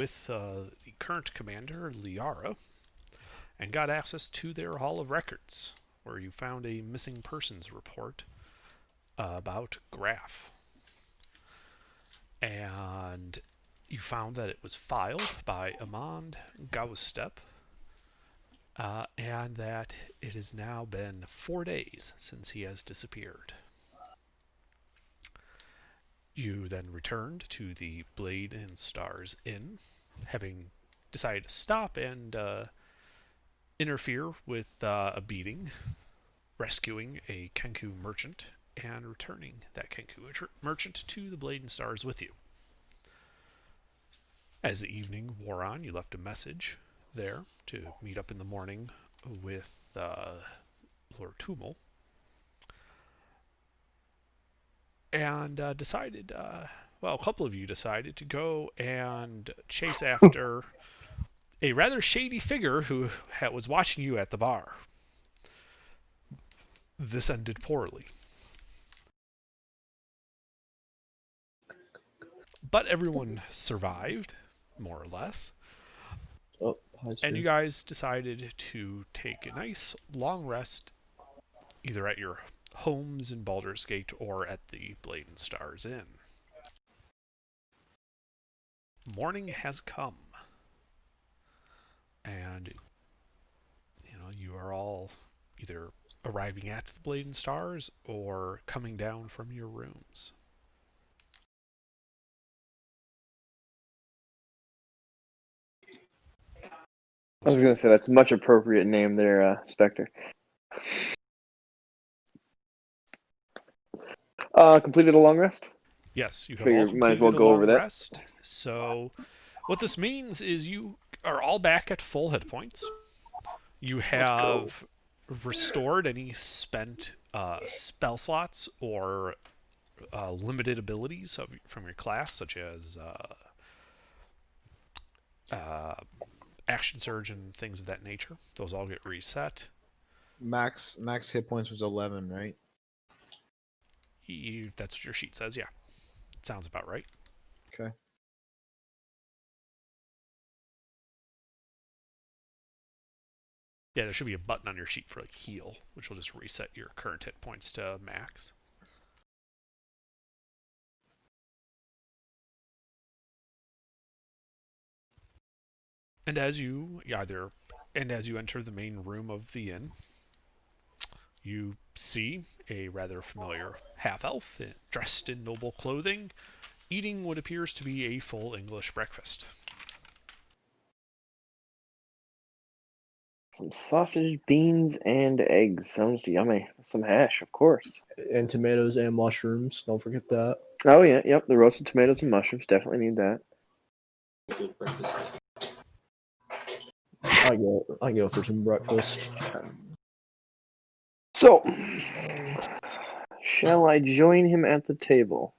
with the current commander, Liara, and got access to their Hall of Records, where you found a missing persons report about Graf. And you found that it was filed by Amand Gaustep, and that it has now been 4 days since he has disappeared. You then returned to the Blade and Stars Inn, having decided to stop and interfere with a beating, rescuing a Kenku merchant, and returning that Kenku merchant to the Blade and Stars with you. As the evening wore on, you left a message there to meet up in the morning with Lord Tumul, and decided, a couple of you decided to go and chase after a rather shady figure who was watching you at the bar. This ended poorly. But everyone survived, more or less. Oh, hi, and you guys decided to take a nice long rest, either at your homes in Baldur's Gate or at the Blade and Stars Inn. Morning has come, and you are all either arriving at the Blade and Stars or coming down from your rooms. I was going to say that's a much appropriate name there, Spectre. Completed a long rest? Yes, you have Figure all might as completed well a go over long that. rest. So, what this means is you are all back at full hit points. You have restored any spent spell slots or limited abilities from your class, such as action surge and things of that nature. Those all get reset. Max hit points was 11, right? That's what your sheet says. Yeah, sounds about right. Okay. Yeah, there should be a button on your sheet for like heal, which will just reset your current hit points to max. And as you enter the main room of the inn, you see a rather familiar half-elf dressed in noble clothing, eating what appears to be a full English breakfast. Some sausage, beans, and eggs. Sounds yummy. Some hash, of course. And tomatoes and mushrooms. Don't forget that. Oh, yeah, yep. The roasted tomatoes and mushrooms. Definitely need that. I go for some breakfast. So, shall I join him at the table?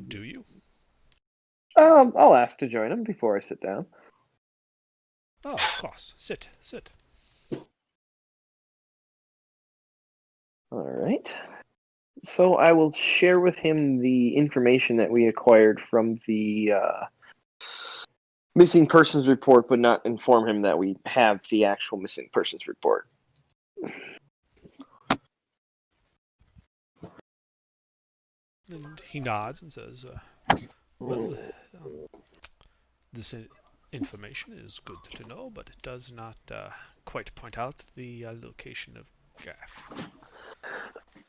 Do you? I'll ask to join him before I sit down. Oh, of course. Sit. All right. So I will share with him the information that we acquired from the missing persons report, but not inform him that we have the actual missing persons report. And he nods and says, this information is good to know, but it does not quite point out the location of Gaff.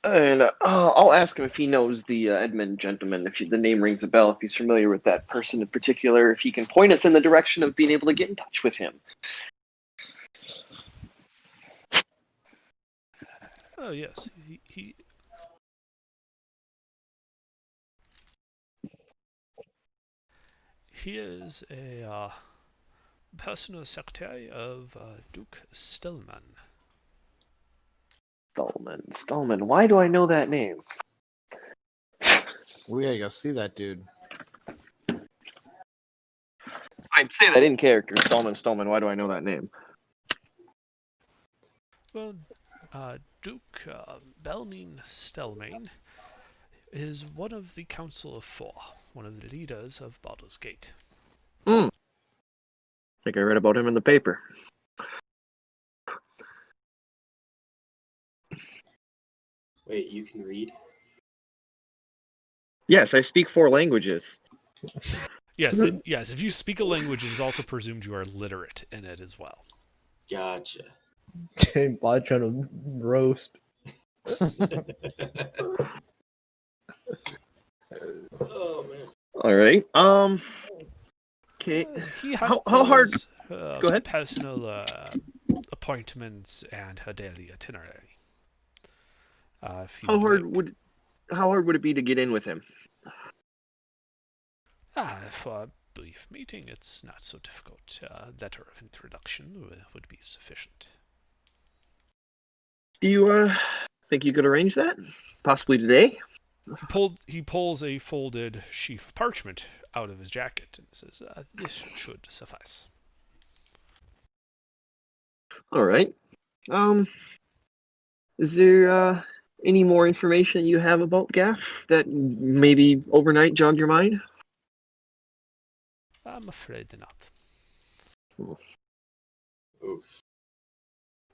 And I'll ask him if he knows the Edmund gentleman, if the name rings a bell, if he's familiar with that person in particular, if he can point us in the direction of being able to get in touch with him. Oh, yes. He is a personal secretary of Duke Stillman. Stallman. Why do I know that name? We gotta go see that dude. I'd say that in character. Stallman. Why do I know that name? Well, Duke Belnin Stelmane is one of the Council of Four. one of the leaders of Baldur's Gate. I think I read about him in the paper. Wait, you can read? Yes, I speak 4 languages. Yes, yes. If you speak a language, it is also presumed you are literate in it as well. Gotcha. Dang, bot trying to roast. Oh man. All right. Okay. He How hard- has, Go ahead. personal appointments and her daily itinerary. If you How would hard would it be to get in with him? for a brief meeting, it's not so difficult. Letter of introduction would be sufficient. Do you think you could arrange that? Possibly today? He pulls a folded sheaf of parchment out of his jacket and says, "This should suffice." All right. Is there any more information you have about Gaff that maybe overnight jogged your mind? I'm afraid not. Oof.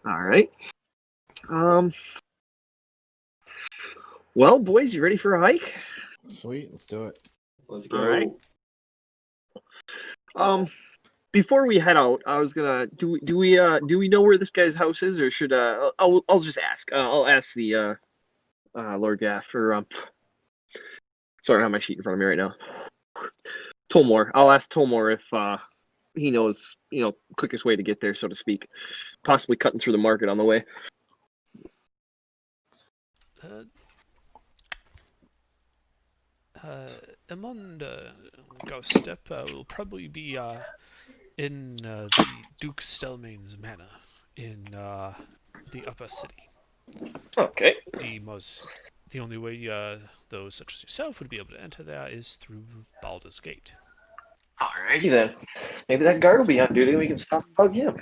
All right. Well, boys, you ready for a hike? Sweet, let's do it. Let's go. All right. Before we head out, I was gonna do we know where this guy's house is, or should I'll just ask. I'll ask the Lord Gaff or sorry, I have my sheet in front of me right now. Tolmor. I'll ask Tolmor if he knows, quickest way to get there, so to speak. Possibly cutting through the market on the way. Among Ghost Step will probably be in the Duke Stelmane's manor in the upper city. Okay. The only way those such as yourself would be able to enter there is through Baldur's Gate. Alrighty then. Maybe that guard will be on duty and we can stop and bug him.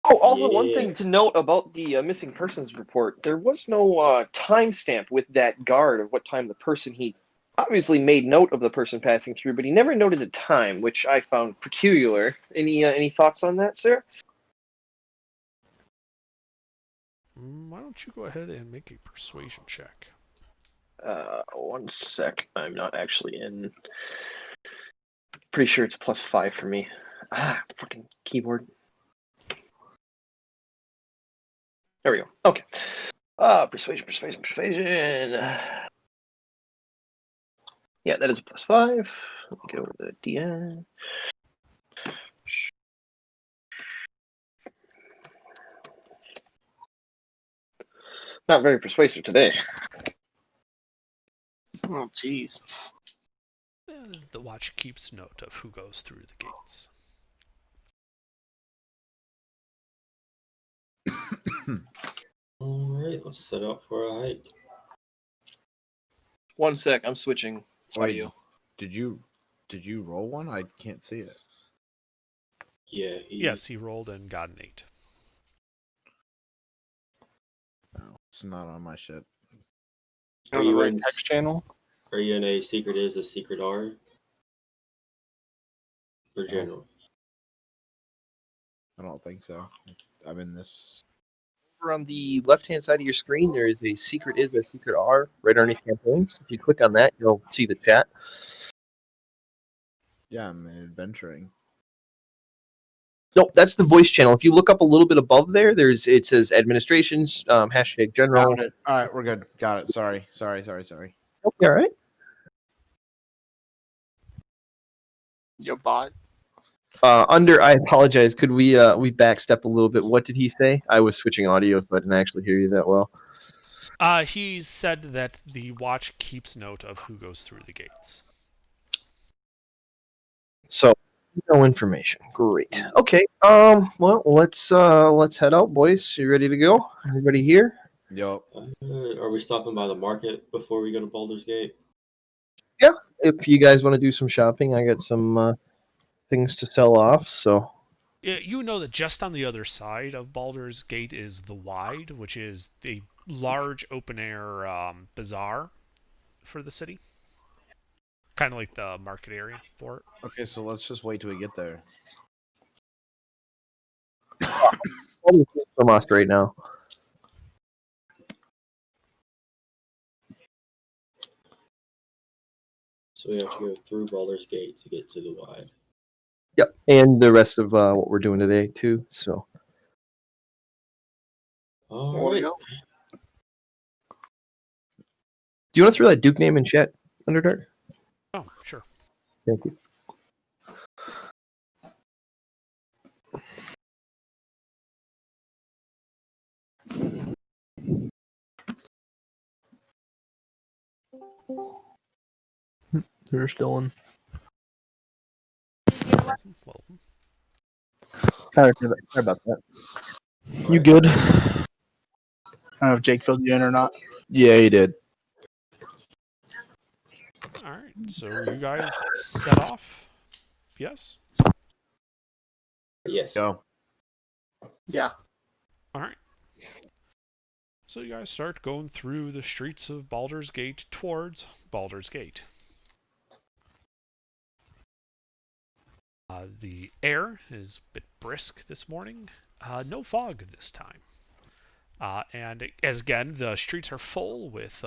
Oh, also one Yeah. thing to note about the missing persons report, there was no timestamp with that guard of what time the person he obviously made note of the person passing through, but he never noted a time, which I found peculiar. Any thoughts on that, sir? Why don't you go ahead and make a persuasion check? 1 sec. I'm not actually in. Pretty sure it's +5 for me. Fucking keyboard. There we go. Okay. Persuasion. Yeah, that is a +5. Let me go to the DN. Not very persuasive today. Oh, jeez. The watch keeps note of who goes through the gates. Alright, let's set out for a hike. 1 sec, I'm switching audio. Did you roll one? I can't see it. Yeah. Yes, he rolled and got an 8. No, it's not on my shit. Are On the you right in? text channel? Are you in a secret is a secret R? Or general? I don't think so. I'm in this. Over on the left-hand side of your screen, there is a secret R right underneath campaigns. If you click on that, you'll see the chat. Yeah, I'm in adventuring. Nope, that's the voice channel. If you look up a little bit above there, it says administrations, #general. Got it. All right, we're good. Got it. Sorry. Okay, all right. Yo, bot. I apologize. Could we backstep a little bit? What did he say? I was switching audio, so I didn't actually hear you that well. He said that the watch keeps note of who goes through the gates. So no information. Great. Okay. Well, let's head out, boys. You ready to go? Everybody here? Yup. Are we stopping by the market before we go to Baldur's Gate? If you guys want to do some shopping, I got some things to sell off. So Yeah, you know that just on the other side of Baldur's Gate is the Wide, which is a large open-air bazaar for the city. Kind of like the market area for it. Okay, so let's just wait till we get there. From us right now. So we have to go through Baldur's Gate to get to the wide. Yep, and the rest of what we're doing today too. So All There we right. go. do you want to throw that Duke name in chat, Underdark? Oh, sure. Thank you. There's Dylan. Well, Sorry about that. You good? I don't know if Jake filled you in or not. Yeah, he did. all right. So you guys set off. Yes. Yes. Go. Yeah. All right. So you guys start going through the streets of Baldur's Gate towards Baldur's Gate. The air is a bit brisk this morning. No fog this time. And as again, the streets are full with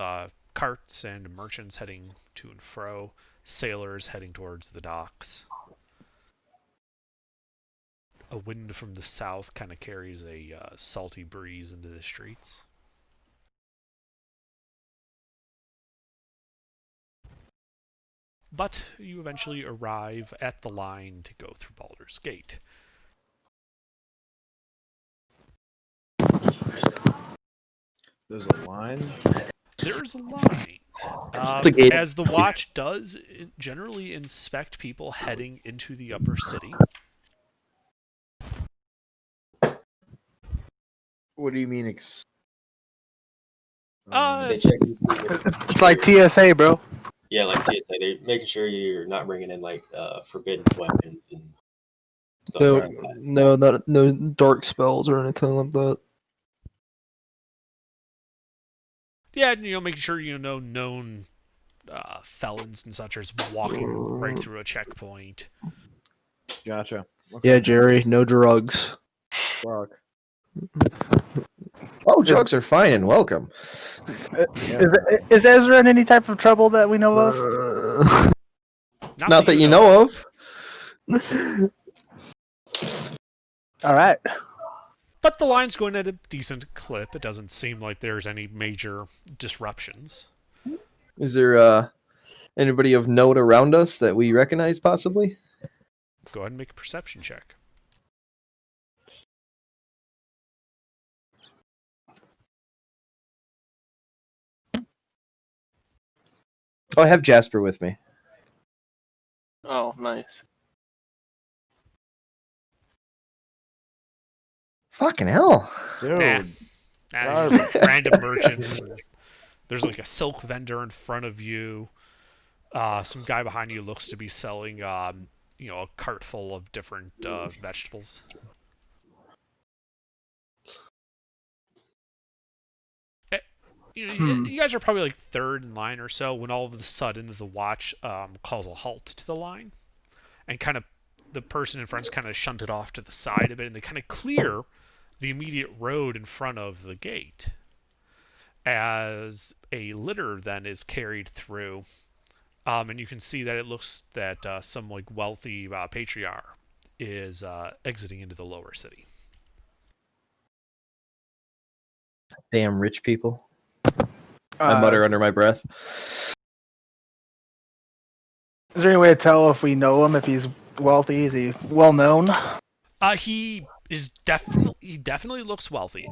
carts and merchants heading to and fro, sailors heading towards the docks. A wind from the south kind of carries a salty breeze into the streets. But you eventually arrive at the line to go through Baldur's Gate. There's a line. There's a line. The gate. As the watch does generally inspect people heading into the upper city. What do you mean? They check and see if- It's like TSA, bro. yeah, like TSA. They're making sure you're not bringing in like forbidden weapons and stuff No, like that. no dark spells or anything like that. Yeah, making sure known felons and such are walking right through a checkpoint. Gotcha. Yeah, Jerry, no drugs. Fuck. Oh, drugs are fine and welcome. Is Ezra in any type of trouble that we know of? Not that you know of. All right. But the line's going at a decent clip. It doesn't seem like there's any major disruptions. Is there anybody of note around us that we recognize possibly? Go ahead and make a perception check. Oh, I have Jasper with me. Oh, nice. Fucking hell. Dude. Nah. Just random merchants. There's like a silk vendor in front of you. Some guy behind you looks to be selling, a cart full of different vegetables. You guys are probably like third in line or so when all of a sudden the watch calls a halt to the line, and kind of the person in front's kind of shunted off to the side a bit, and they kind of clear the immediate road in front of the gate as a litter then is carried through, and you can see that it looks that some like wealthy patriarch is exiting into the lower city. Damn rich people. I mutter under my breath. Is there any way to tell if we know him, if he's wealthy? Is he well known? He definitely looks wealthy.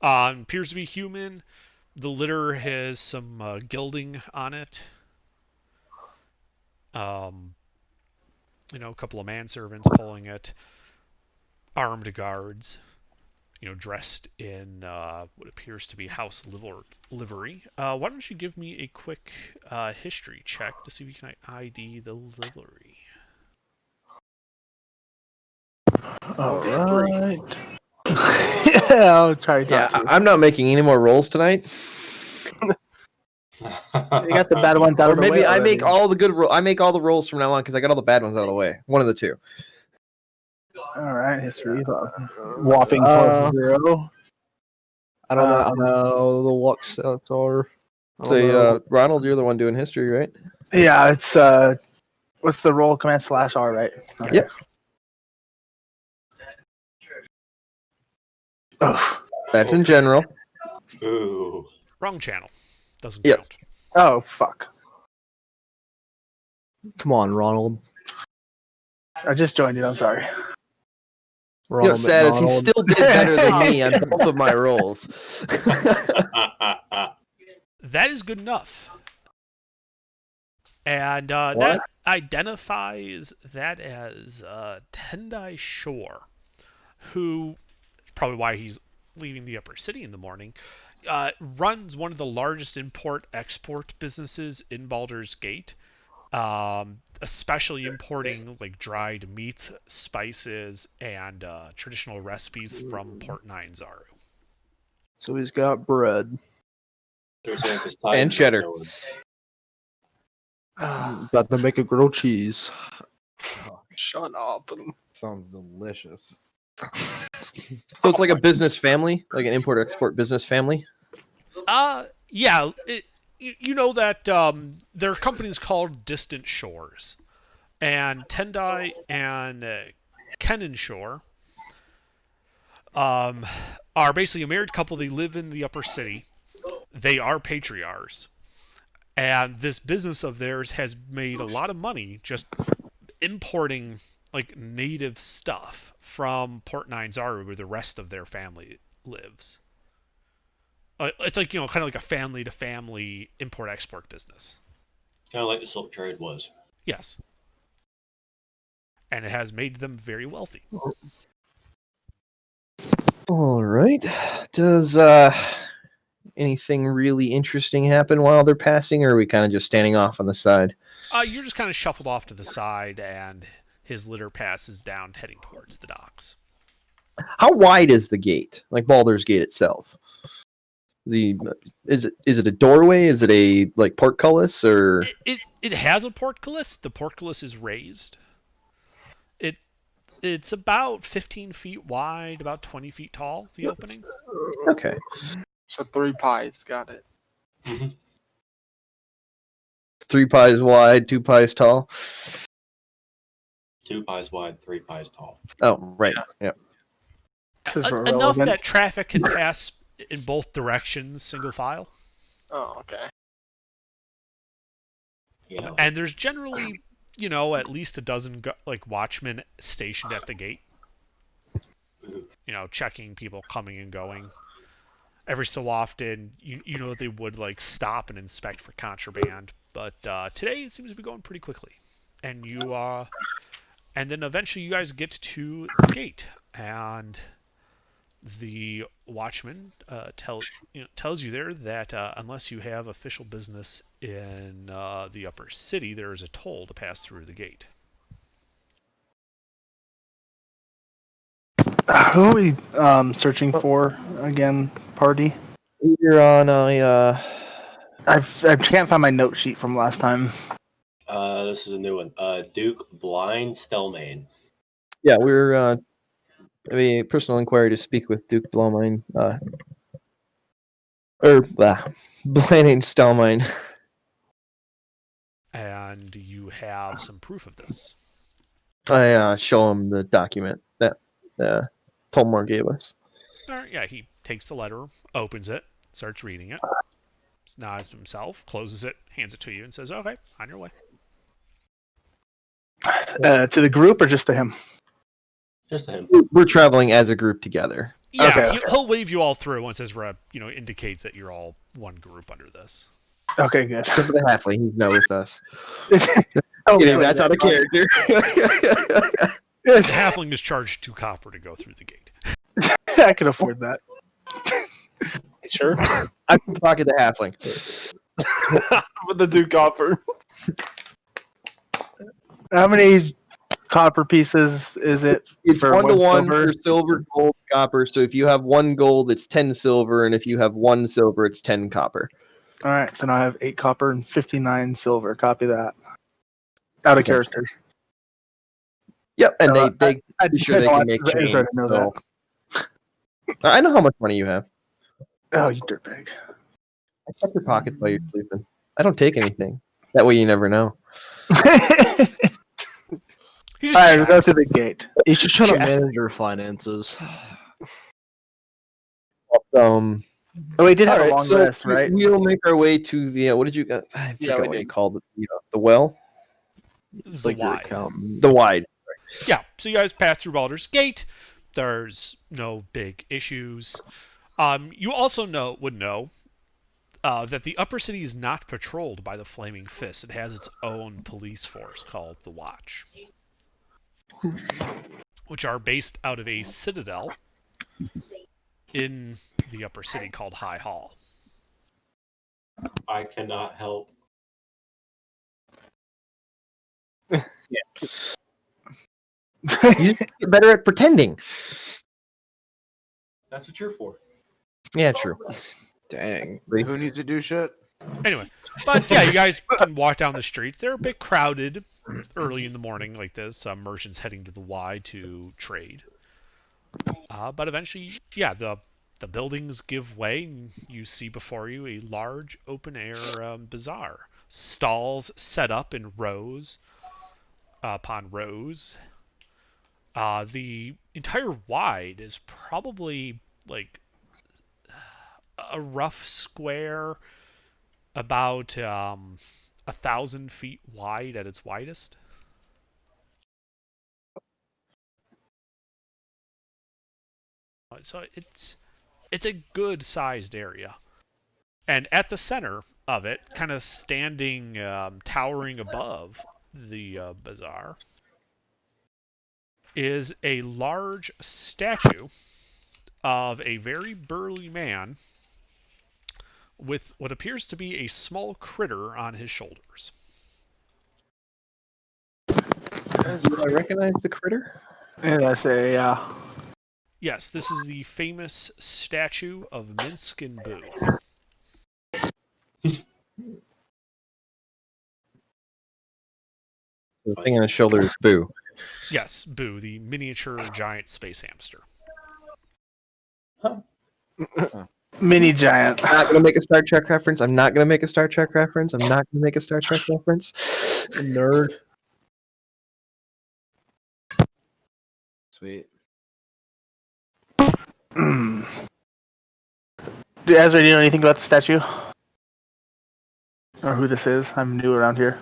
Appears to be human. The litter has some gilding on it. A couple of manservants pulling it. Armed guards. Dressed in what appears to be house livery. Why don't you give me a quick history check to see if you can ID the livery? All right. Yeah, I'll try not Yeah, to. I'm not making any more rolls tonight. You got the bad ones out Or of the way. maybe I make already. all the good. I make all the rolls from now on because I got all the bad ones out of the way. One of the two. All right, history. Whopping Uh, 0. I don't know how the luck stats are. I don't know. So, Ronald, you're the one doing history, right? Yeah, it's what's the roll? Command /R, right? Okay. Yep. Oh. That's in general. Ooh. Wrong channel. Doesn't Yep. count. Oh fuck! Come on, Ronald. I just joined you. I'm sorry. You know, Ronald what's sad is he McDonald. still did better than me on both of my rolls. That is good enough. And What? that identifies that as Tendai Shore, who, probably why he's leaving the upper city in the morning, runs one of the largest import-export businesses in Baldur's Gate, especially importing like dried meats, spices, and traditional recipes from Port Nine Zaru. So he's got bread. And cheddar. About to make a grilled cheese. Shut up. Sounds delicious. So it's like a business family, like an import-export business family. Yeah. You know that there are companies called Distant Shores, and Tendai and Kennen Shore are basically a married couple. They live in the upper city. They are patriarchs, and this business of theirs has made a lot of money just importing like native stuff from Port Nine Zaru, where the rest of their family lives. It's like, kind of like a family-to-family import-export business. Kind of like the silk trade was. Yes. And it has made them very wealthy. All right. Does anything really interesting happen while they're passing, or are we kind of just standing off on the side? You're just kind of shuffled off to the side, and his litter passes down, heading towards the docks. How wide is the gate? Like Baldur's Gate itself? Is it a doorway? Is it a like portcullis or? It has a portcullis. The portcullis is raised. It's about 15 feet wide, about 20 feet tall. The opening. Okay. So 3 pies. Got it. 3 pies wide, 2 pies tall. 2 pies wide, 3 pies tall. Oh, right. Yeah. This is Enough irrelevant. that traffic can pass in both directions, single file. Oh, okay. Yeah. And there's generally, at least a dozen watchmen stationed at the gate. Checking people coming and going. Every so often, you know that they would stop and inspect for contraband, but today it seems to be going pretty quickly. And and then eventually you guys get to the gate, and the watchman tells you there that unless you have official business in the upper city, there is a toll to pass through the gate. Who are we searching for again? Party. You're on a. I can't find my note sheet from last time. This is a new one. Duke Blind Stelmane. Yeah, we're a personal inquiry to speak with Duke Blomine. Blanane Stelmine. And you have some proof of this. I show him the document that Tolmar gave us. All right, yeah, he takes the letter, opens it, starts reading it, nods to himself, closes it, hands it to you, and says, "Okay, on your way." To the group or just to him? Just to him. We're traveling as a group together. Yeah, Okay. he'll wave you all through once his rep, indicates that you're all one group under this. Okay, good. Except for the halfling, he's not with us. Oh, That's out of character. The halfling is charged 2 copper to go through the gate. I can afford that. Sure. I can talk to the halfling. With the Duke offer. How many copper pieces is it? It's for 1 to 1 silver? for silver, gold, copper. So if you have 1 gold, it's 10 silver, and if you have 1 silver, it's 10 copper. All right, so now I have 8 copper and 59 silver. Copy that. Out of Okay. character. Yep, and Uh, they I be sure they can make I change. already know that. So I know how much money you have. Oh, you dirtbag. I check your pockets while you're sleeping. I don't take anything. That way you never know. He All just right, we go checks. to the gate. He's just trying to Check. manage your finances. Um, Oh, we did have all a right, long so rest, right? we'll make our way to the what did you I Yeah, forget we what you did. called it. The well, This is It's the like your wide. accountant. the wide. Yeah, so you guys pass through Baldur's Gate. There's no big issues. You also would know that the upper city is not patrolled by the Flaming Fist. It has its own police force called the Watch, which are based out of a citadel in the upper city called High Hall. I cannot help. You just get better at pretending. That's what you're for. Yeah, true. Dang. Who needs to do shit? Anyway, but yeah, you guys can walk down the streets. They're a bit crowded early in the morning like this. Merchants heading to the Y to trade. But eventually, yeah, the buildings give way, and you see before you a large open-air bazaar. Stalls set up in rows upon rows. The entire wide is probably like a rough square, about 1,000 feet wide at its widest. So it's a good sized area, and at the center of it, kind of standing, towering above the bazaar, is a large statue of a very burly man with what appears to be a small critter on his shoulders. Do I recognize the critter? Yeah, that's a Yes, this is the famous statue of Minsc and Boo. The thing on his shoulder is Boo. Yes, Boo, the miniature giant space hamster. mini giant. I'm not gonna make a Star Trek reference. I'm not gonna make a Star Trek reference. I'm not gonna make a Star Trek reference. Nerd. Sweet. Ezra, do you know anything about the statue? Or who this is? I'm new around here.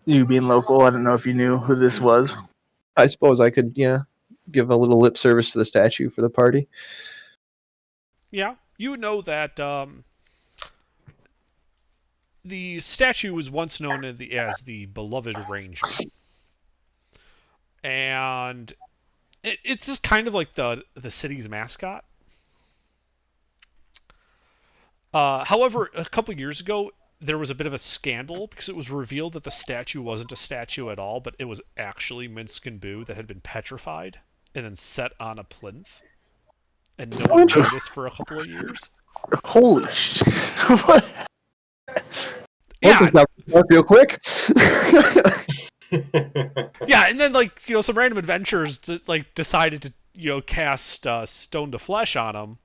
You being local, I don't know if you knew who this was. I suppose I could, give a little lip service to the statue for the party. Yeah, you know that the statue was once known as the Beloved Ranger. And it's just kind of like the city's mascot. However, a couple years ago, there was a bit of a scandal because it was revealed that the statue wasn't a statue at all, but it was actually Minsc and Boo that had been petrified and then set on a plinth. And no one noticed for a couple of years. Holy shit. What? Yeah, Real quick. yeah, and then some random adventurers decided to cast Stone to Flesh on him,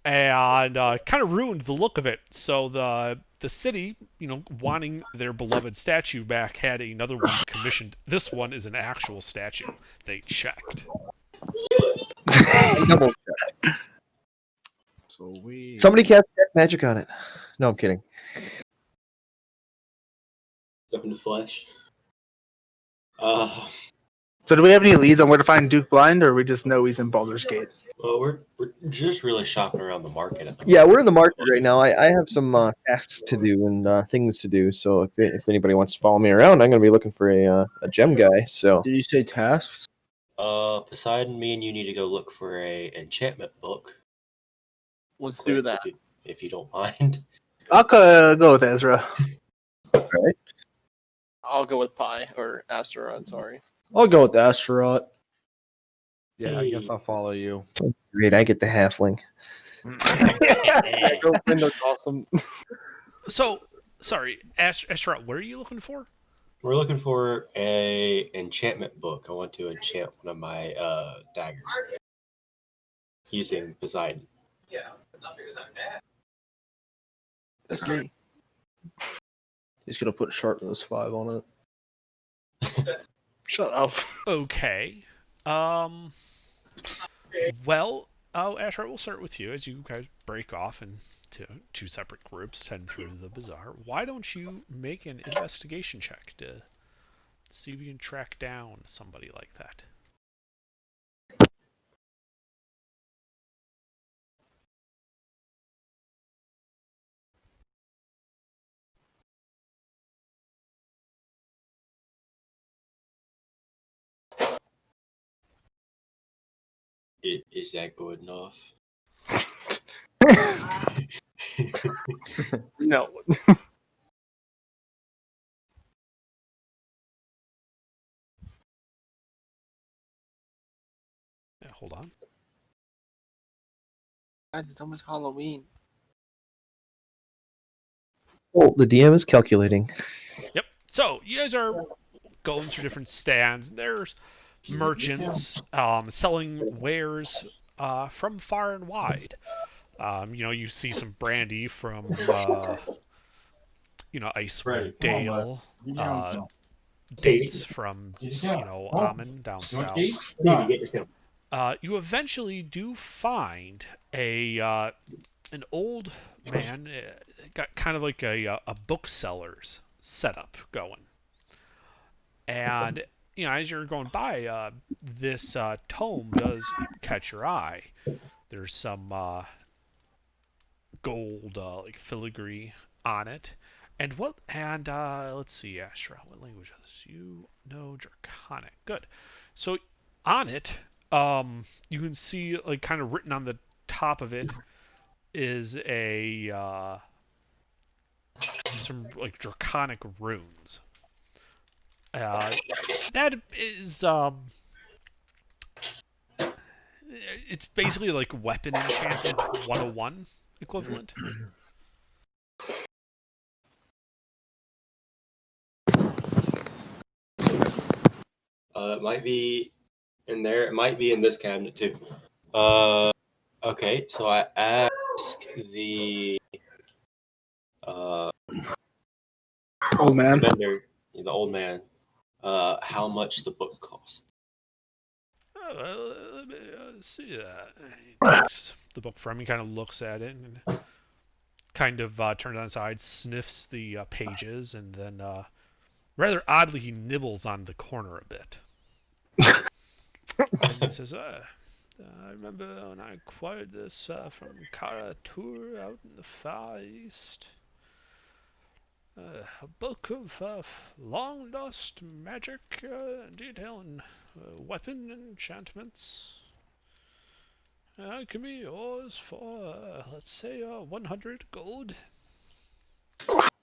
and kind of ruined the look of it. So the city, wanting their beloved statue back, had another one commissioned. This one is an actual statue. They checked. Double check. So we. Somebody cast magic on it. No, I'm kidding. Step into flesh. So do we have any leads on where to find Duke Blind, or we just know he's in Baldur's Gate? Well, we're just really shopping around the market at the Yeah, moment. we're in the market right now. I have some tasks to do and things to do. So if anybody wants to follow me around, I'm going to be looking for a gem guy. So Did you say tasks? Poseidon, me and you need to go look for a enchantment book. Let's do that. If you don't mind. I'll go with Ezra. I'll go with Pi or Asteroid. Sorry. I'll go with the Astaroth. Yeah, I guess I'll follow you. great, I get the halfling. Yeah, go Windows awesome. So, sorry, Astra, what are you looking for? We're looking for a enchantment book. I want to enchant one of my daggers using Poseidon. That's me. He's gonna put sharpness 5 on it. Shut up. Okay. Well, Astra, we'll start with you as you guys break off into two separate groups, heading through the bazaar. Why don't you make an investigation check to see if you can track down somebody like that? Is that good enough? No. Yeah, hold on. God, it's almost Halloween. Oh, the DM is calculating. Yep. So you guys are going through different stands. There's merchants selling wares from far and wide. You see some brandy from Icewind Dale, dates from Ammon down south. You eventually do find an old man, got kind of like a bookseller's setup going. And as you're going by, this tome does catch your eye. There's some gold like filigree on it. And let's see, Astra, what language is this? You know Draconic. Good. So on it, you can see like kind of written on the top of it is some like Draconic runes. That is it's basically like weapon enchantment 101 equivalent. It might be in there. It might be in this cabinet too. Okay, so I asked the Old man. vendor, the old man, how much the book cost. Let me see that. He takes the book from me, kind of looks at it, and kind of turns on its side, sniffs the pages, and then rather oddly he nibbles on the corner a bit. And he says, I remember when I acquired this from Kara-Tur out in the Far East. A book of long-lost magic detailing weapon enchantments. It can be yours for, let's say, 100 gold.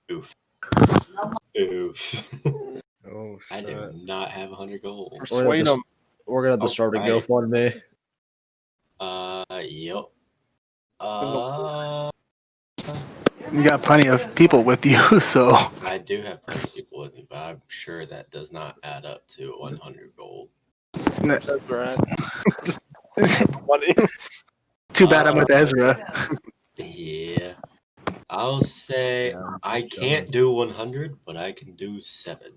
Oof. Oh I shit. do not have 100 gold. Persuade him. We're gonna have to start a Alright. GoFundMe. Yep. You got plenty of people with you, so I do have plenty of people with me, but I'm sure that does not add up to 100 gold. That's right. Funny. too bad I'm with Ezra. Yeah. I'll say Yeah, I'm I just can't do 100, but I can do 7.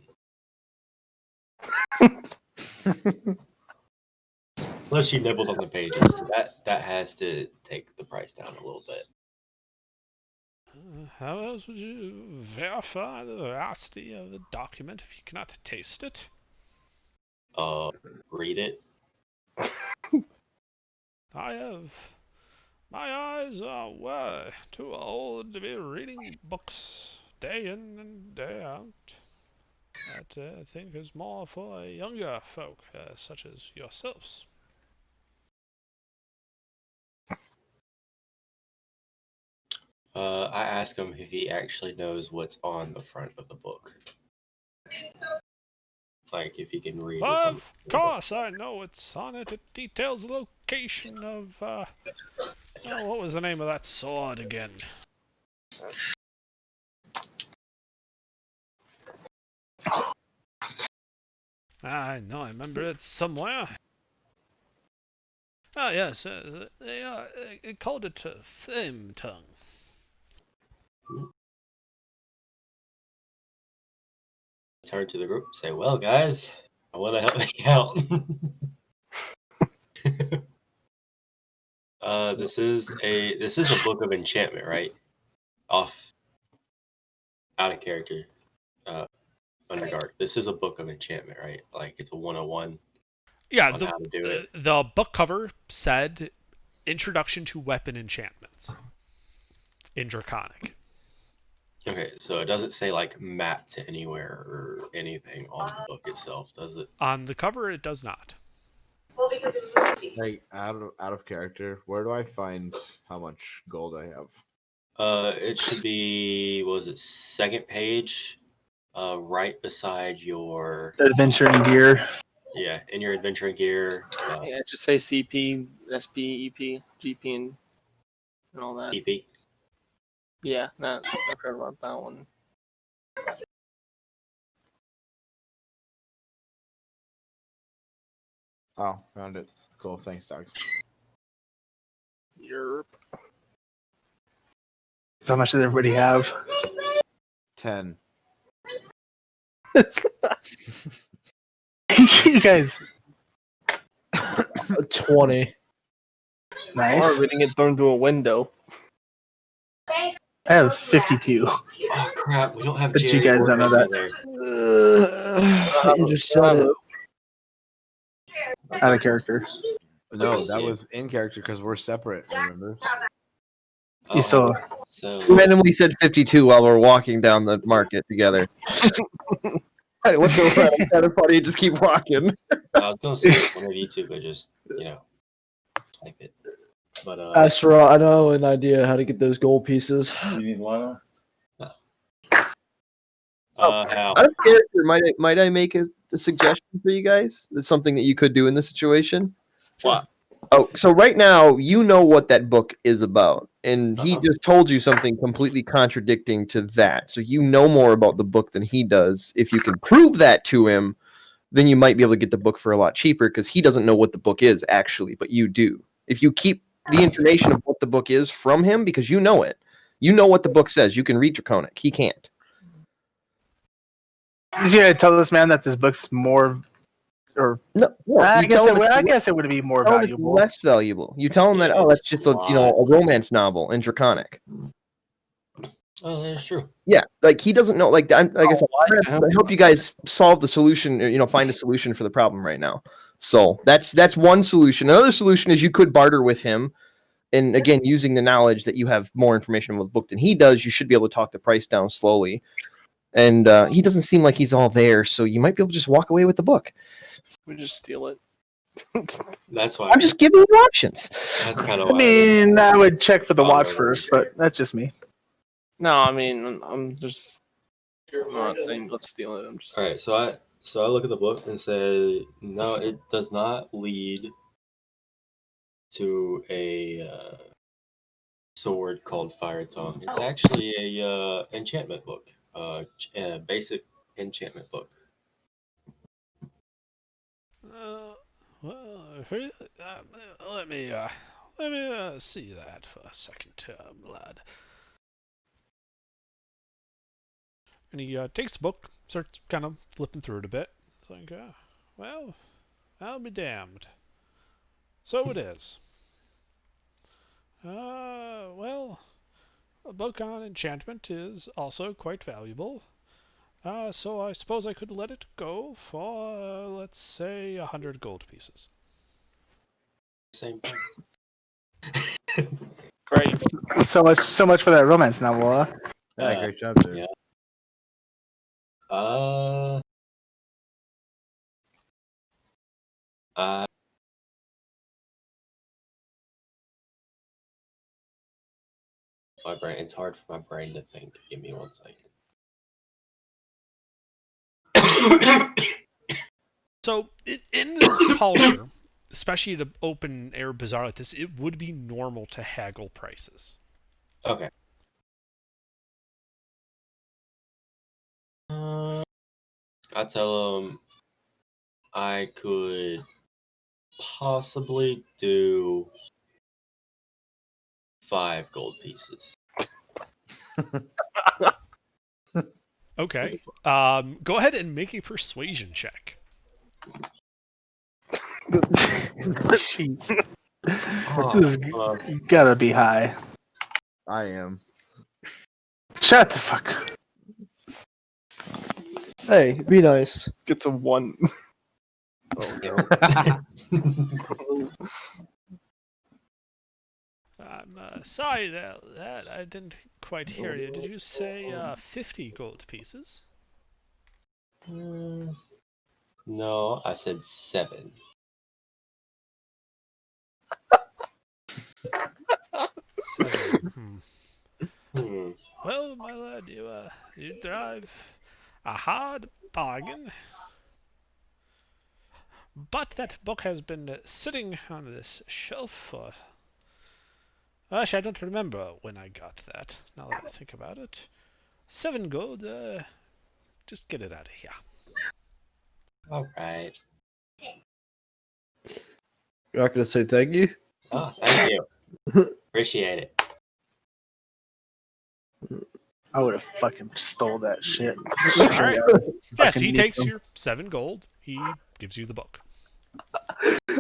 Unless you nibbled on the pages, so that has to take the price down a little bit. How else would you verify the veracity of the document if you cannot taste it? Read it. I have. My eyes are way too old to be reading books day in and day out. That I think is more for younger folk, such as yourselves. I asked him if he actually knows what's on the front of the book. Like if he can read what's on Of the book. course, I know it's on it. It details the location of Oh, what was the name of that sword again? I know, I remember it somewhere. Ah, yes, they called it Flame Tongue. Turn to the group. Say, well, guys, I want to help me out. This is a book of enchantment, right? Out of character. Underdark. This is a book of enchantment, right? Like it's a 101 Yeah, on how to do it. the book cover said Introduction to Weapon Enchantments in Draconic. Okay, so it doesn't say like map to anywhere or anything on the book itself, does it? On the cover, it does not. Like out of character, where do I find how much gold I have? It should be, what was it, second page, right beside your Adventuring gear. in your adventuring gear, Yeah, just say CP, SP, EP, GP, and all that. PP. Yeah, I've heard about that one. Oh, found it. Cool. Thanks, dogs. Yerp. So how much does everybody have? 10. You guys, 20. nice. Or we didn't get thrown through a window. I have 52. Oh crap, we don't have But you Jerry guys or don't know Missy that. there. You just said it. Out of character. No, that was in character because we're separate. Remember? You still. So We randomly said 52 while we're walking down the market together. What's so funny? Kind of funny. Just keep walking. I was gonna say one of you two, but just type it. But Astro, I know an idea how to get those gold pieces. you need one. How? Out of character, might I make a suggestion for you guys? It's something that you could do in this situation. What? Oh, so right now you know what that book is about, and he just told you something completely contradicting to that. So you know more about the book than he does. If you can prove that to him, then you might be able to get the book for a lot cheaper because he doesn't know what the book is actually, but you do. If you keep the information of what the book is from him, because you know it, you know what the book says. You can read Draconic. He can't. You gotta tell this man that this book's more, or No, I guess it would be more tell him it's valuable. less valuable. You tell him that Yeah, that's just a a romance novel in Draconic. Oh, that's true. Yeah, like he doesn't know. Like I said, I'm trying to help you guys solve the solution. Or, find a solution for the problem right now. So that's one solution. Another solution is you could barter with him, and again, using the knowledge that you have more information about the book than he does, you should be able to talk the price down slowly. And he doesn't seem like he's all there, so you might be able to just walk away with the book. We just steal it. That's why. I'm just giving you options. That's kind of. I mean, I would check for the Oh, watch right, first, right. but that's just me. No, I mean, I'm not saying let's steal it. I'm just All right, so I look at the book and say, no, it does not lead to a sword called Fire Tongue. It's actually a enchantment book, a basic enchantment book. Well, let me see that for a second, lad. And he takes the book, starts kind of flipping through it a bit. It's like, well, I'll be damned. So it is. Well, a book on enchantment is also quite valuable. So I suppose I could let it go for, let's say, 100 gold pieces. Same thing. great. So much for that romance novel. Huh? Yeah, great job, dude. Yeah. My brain. It's hard for my brain to think. Give me 1 second. So, in this culture, especially at an open air bazaar like this, it would be normal to haggle prices. Okay. I tell him I could possibly do 5 gold pieces. Okay. Go ahead and make a persuasion check. Jeez. Oh, This is gotta be high. I am. Shut the fuck up. Hey, be nice. Gets a 1. oh no. I'm sorry that I didn't quite hear you. Did you say 50 gold pieces? No, I said 7. Seven. Hmm. Well, my lad, you drive a hard bargain. But that book has been sitting on this shelf for... Actually, I don't remember when I got that, now that I think about it. 7 gold, just get it out of here. All right. You're not gonna say thank you? Oh, thank you. Appreciate it. I would have fucking stole that shit. Alright. Yes, Fucking he need takes them. your 7 gold. He gives you the book.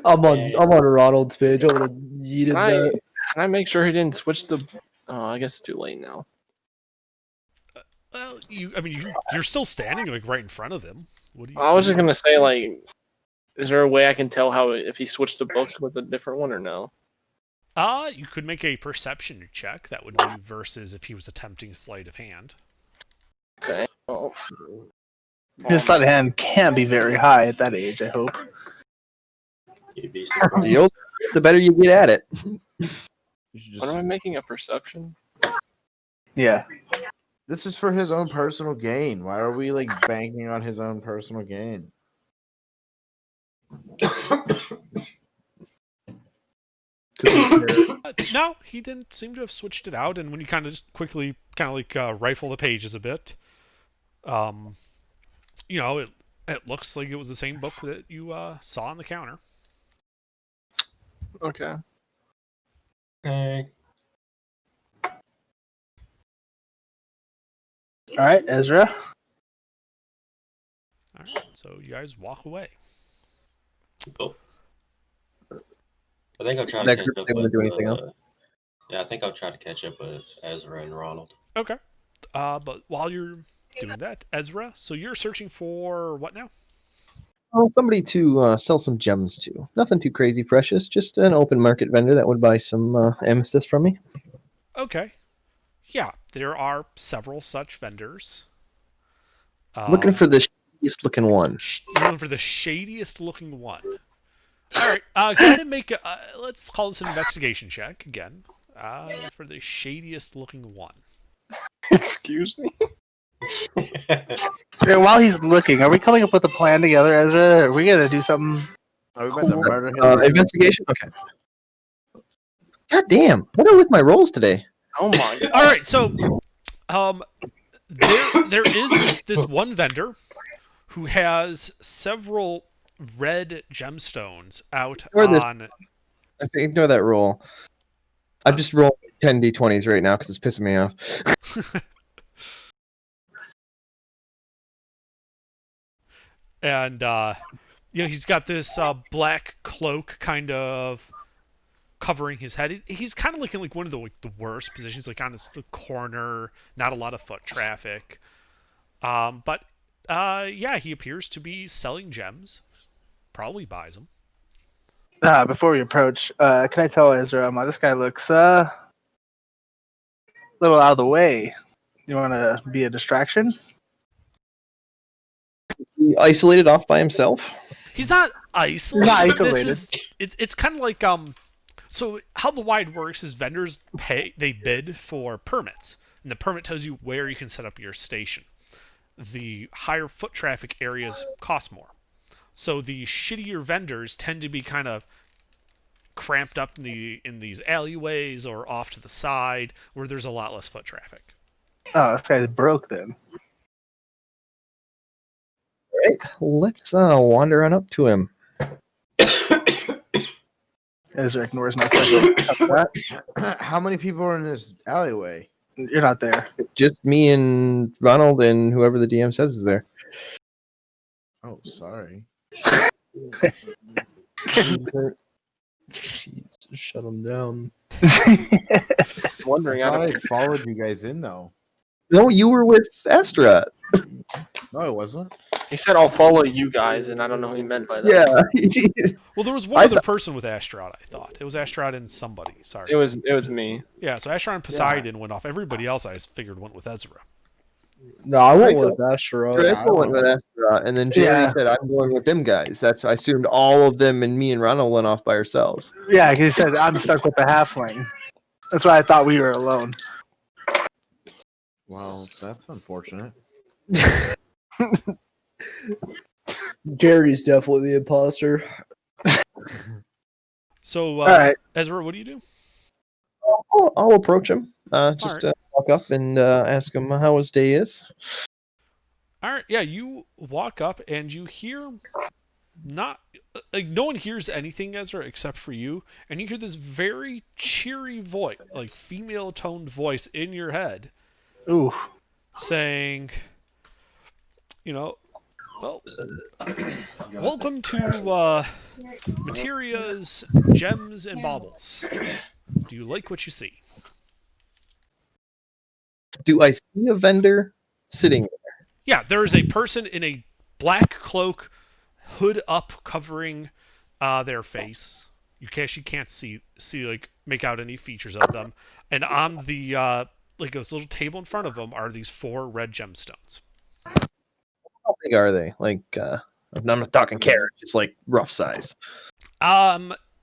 I'm on Ronald's page. I would have yeeted Can I, that. can I make sure he didn't switch the? Oh, I guess it's too late now. Well, you're still standing like right in front of him. What do you? I was just gonna say, like, is there a way I can tell how if he switched the book with a different one or no? You could make a perception check. That would be versus if he was attempting sleight of hand. Okay. Well, His sleight of hand can't be very high at that age, I hope. You'd be surprised. The older, the better you get at it. You should what am I just, making a perception? Yeah. this is for his own personal gain. Why are we like banking on his own personal gain? No, he didn't seem to have switched it out. And when you kind of just quickly rifle the pages a bit, it looks like it was the same book that you saw on the counter. Okay. Okay. All right, Ezra. All right, so you guys walk away. Cool. I think I'll try to That catch group, up they wanna with. do anything else? Yeah, I think I'll try to catch up with Ezra and Ronald. Okay. But while you're doing that, Ezra, so you're searching for what now? Oh, somebody to sell some gems to. Nothing too crazy precious. Just an open market vendor that would buy some amethyst from me. Okay. Yeah, there are several such vendors. Looking for the shadiest looking one. You're looking for the shadiest looking one. All right. Go ahead and make a. Let's call this an investigation check again. For the shadiest looking one. Excuse me. Yeah, while he's looking, are we coming up with a plan together, Ezra? Are we gonna do something? Are we about to murder him? Investigation? Okay. God damn. What are with my rolls today? Oh my god. All right. So, there is this one vendor who has several red gemstones out Ignore this. on. I say ignore that roll. I'm just rolling 10 d20s right now because it's pissing me off. And he's got this black cloak kind of covering his head. He's kind of looking like one of the worst positions, like on the corner, not a lot of foot traffic. But he appears to be selling gems. Probably buys them. Before we approach, can I tell Ezra, this guy looks a little out of the way. You want to be a distraction? He isolated off by himself. He's not isolated. Not but isolated. It's kind of like So how the wide works is vendors they bid for permits, and the permit tells you where you can set up your station. The higher foot traffic areas cost more. So the shittier vendors tend to be kind of cramped up in these alleyways or off to the side where there's a lot less foot traffic. Oh, this guy's broke then. Right, let's wander on up to him. Ezra ignores my question. How many people are in this alleyway? You're not there. Just me and Ronald and whoever the DM says is there. Oh, sorry. Jeez, shut him down. Wondering I out thought of I followed you guys in though. No, you were with Astra. No, I wasn't. he said I'll follow you guys, and I don't know what he meant by that. Yeah. Well, there was one I other person with Astrod, I thought. It was Astrod and somebody. Sorry. It was me. Yeah, so Astrod and Poseidon went off. Everybody else I figured went with Ezra. No, I went Draco- with Astro. Draco went with Astra, and then Jerry Yeah. said, "I'm going with them guys." I assumed all of them and me and Ronald went off by ourselves. Yeah, he said I'm stuck with the halfling. That's why I thought we were alone. Well, that's unfortunate. Jerry's definitely the imposter. So, All right. Ezra, what do you do? I'll approach him. Just Alright. walk up and ask him how his day is. All right, yeah, you walk up and you hear not like no one hears anything, Ezra, except for you, and you hear this very cheery voice, like female toned voice in your head, Ooh. saying, well, welcome to Materia's Gems and Baubles. Do you like what you see? Do I see a vendor sitting? Yeah, there is a person in a black cloak, hood up, covering their face. You can't see like make out any features of them. And on the like this little table in front of them are these 4 red gemstones. How big are they? Like, I'm not talking carats, just like rough size.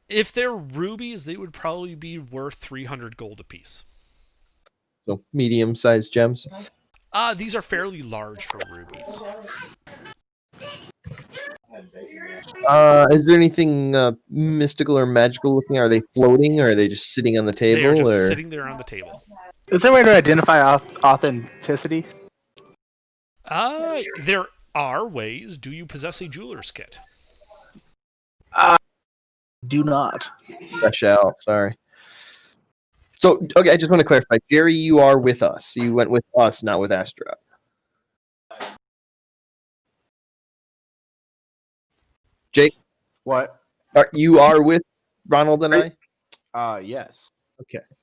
If they're rubies, they would probably be worth 300 gold apiece. So medium-sized gems. These are fairly large for rubies. Is there anything mystical or magical looking? Are they floating, or are they just sitting on the table? They are just or... sitting there on the table. Is there a way to identify authenticity? There are ways. Do you possess a jeweler's kit? Do not. Fresh out. Sorry. So, okay, I just want to clarify. Jerry, you are with us. You went with us, not with Astra. Jake, What? you are with Ronald and I? Yes.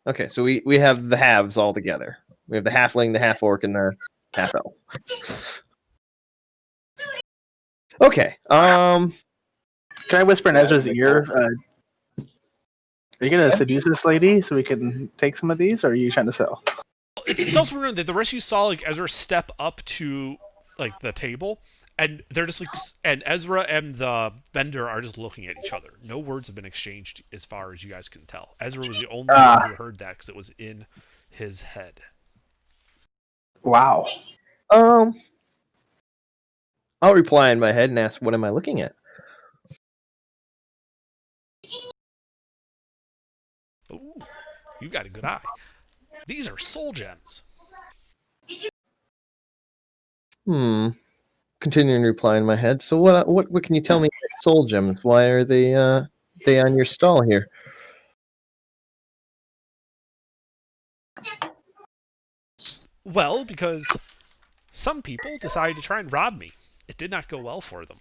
Okay, so we have the halves all together. We have the halfling, the half orc, and the half elf. Okay. Can I whisper in Ezra's ear? Are you gonna seduce this lady so we can take some of these, or are you trying to sell? It's also remember that the rest of you saw like Ezra step up to like the table, and they're just like, and Ezra and the vendor are just looking at each other. No words have been exchanged as far as you guys can tell. Ezra was the only one who heard that because it was in his head. Wow. I'll reply in my head and ask, "What am I looking at?" Ooh, you got a good eye. These are soul gems. Continuing to reply in my head. So what can you tell me about soul gems? Why are they on your stall here? Well, because some people decided to try and rob me. It did not go well for them.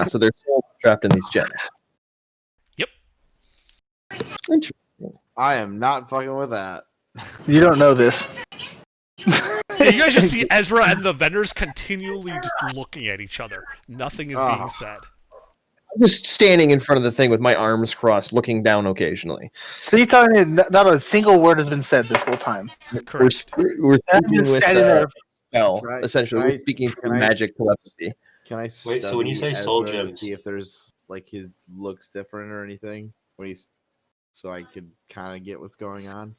So their souls are trapped in these gems. Yep. Interesting. I am not fucking with that. You don't know this. Yeah, you guys just see Ezra and the vendors continually just looking at each other. Nothing is being said. I'm just standing in front of the thing with my arms crossed, looking down occasionally. So you're telling me not a single word has been said this whole time? Correct. We're I've speaking been with standing there. spell. Can I- Essentially, can I- we're speaking can through I- magic telepathy. Can I Wait, so when you study say soul Ezra to gems- see if there's like his looks different or anything? When he's so I could kind of get what's going on.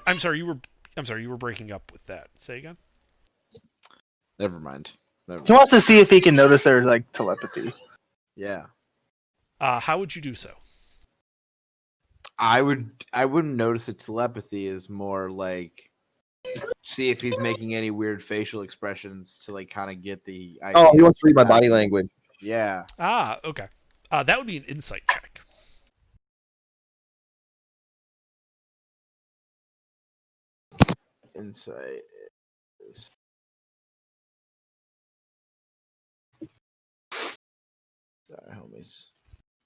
I'm sorry. You were breaking up with that. Say again. Never mind. He wants to see if he can notice there's like telepathy. Yeah. How would you do so? I wouldn't notice it. Telepathy is more like see if he's making any weird facial expressions to like kind of get the idea. Oh, he wants to read my body Exactly. language. Yeah. Okay. That would be an insight check. Insight is sorry, homies.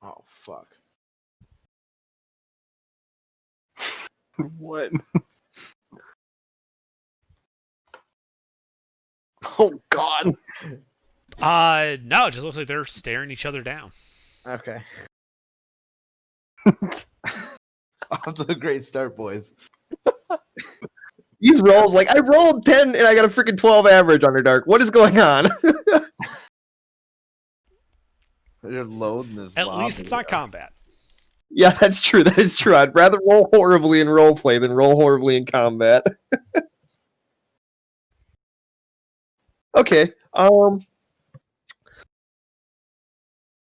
Oh fuck. What? Oh God. No, it just looks like they're staring each other down. Okay. Off to a great start, boys. These rolls, like I rolled 10 and I got a freaking 12 average, Underdark. What is going on? They're loading this. At least it's not combat. Yeah, that's true. That is true. I'd rather roll horribly in roleplay than roll horribly in combat. Okay.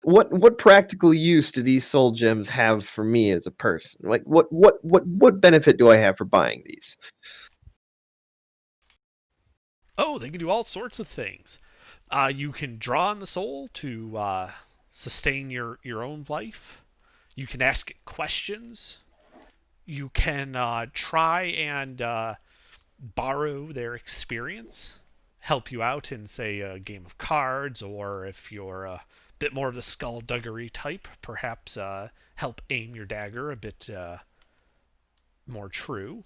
What practical use do these soul gems have for me as a person? Like what benefit do I have for buying these? Oh, they can do all sorts of things. You can draw on the soul to sustain your own life. You can ask it questions. You can try and borrow their experience, help you out in, say, a game of cards, or if you're a bit more of the skullduggery type, perhaps help aim your dagger a bit more true.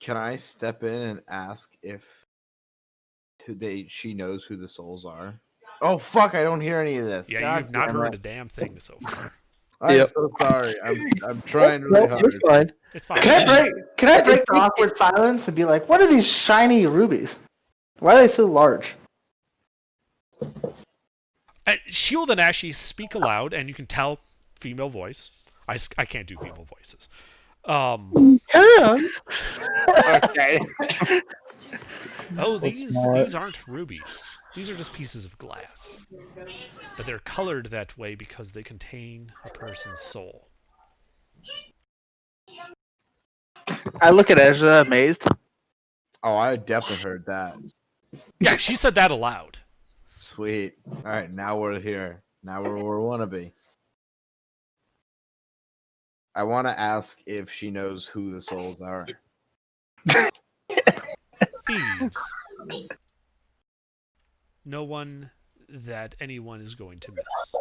Can I step in and ask if she knows who the souls are? Oh fuck! I don't hear any of this. Yeah, God you've not damn heard it. a damn thing so far. I'm Yep. so sorry. I'm trying really No, hard. it's fine. It's fine. Can I break the awkward silence and be like, what are these shiny rubies? Why are they so large? She'll then actually speak aloud, and you can tell female voice. I can't do female voices. Hands. Okay. Oh, Let's these not. aren't rubies. These are just pieces of glass. But they're colored that way because they contain a person's soul. I look at Ezra amazed. Oh, I definitely heard that. Yeah, she said that aloud. Sweet. All right, now we're here. Now we're where we want to be. I want to ask if she knows who the souls are. Thieves. No one that anyone is going to miss.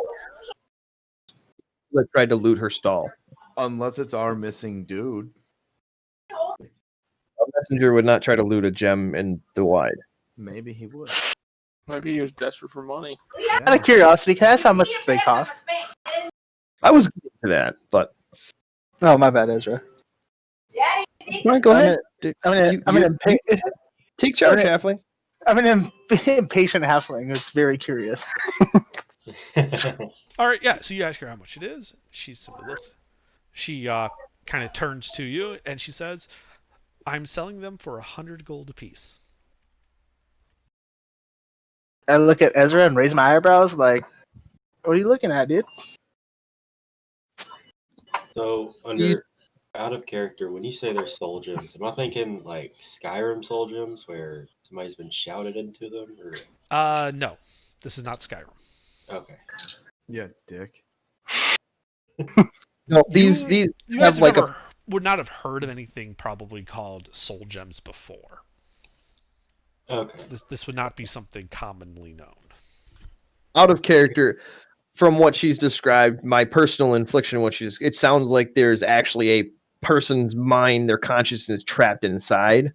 Let's try to loot her stall. Unless it's our missing dude. A messenger would not try to loot a gem in the wide. Maybe he would. Maybe he was desperate for money. Out of curiosity, can I ask how much they cost? I was getting to that, but Oh, my bad, Ezra. All right, go ahead. I'm an Take charge, Halfling. impatient halfling who's very curious. All right, yeah. So you ask her how much it is. She simply looks. She kind of turns to you and she says, "I'm selling them for 100 gold apiece." I look at Ezra and raise my eyebrows like, what are you looking at, dude? So out of character, when you say they're soul gems, am I thinking like Skyrim soul gems where somebody's been shouted into them, or No, this is not Skyrim. okay? Yeah, dick. No, these You have guys like would not have heard of anything probably called soul gems before. Okay. This would not be something commonly known. out of character from what she's described. My personal infliction, it sounds like there's actually a person's mind, their consciousness trapped inside,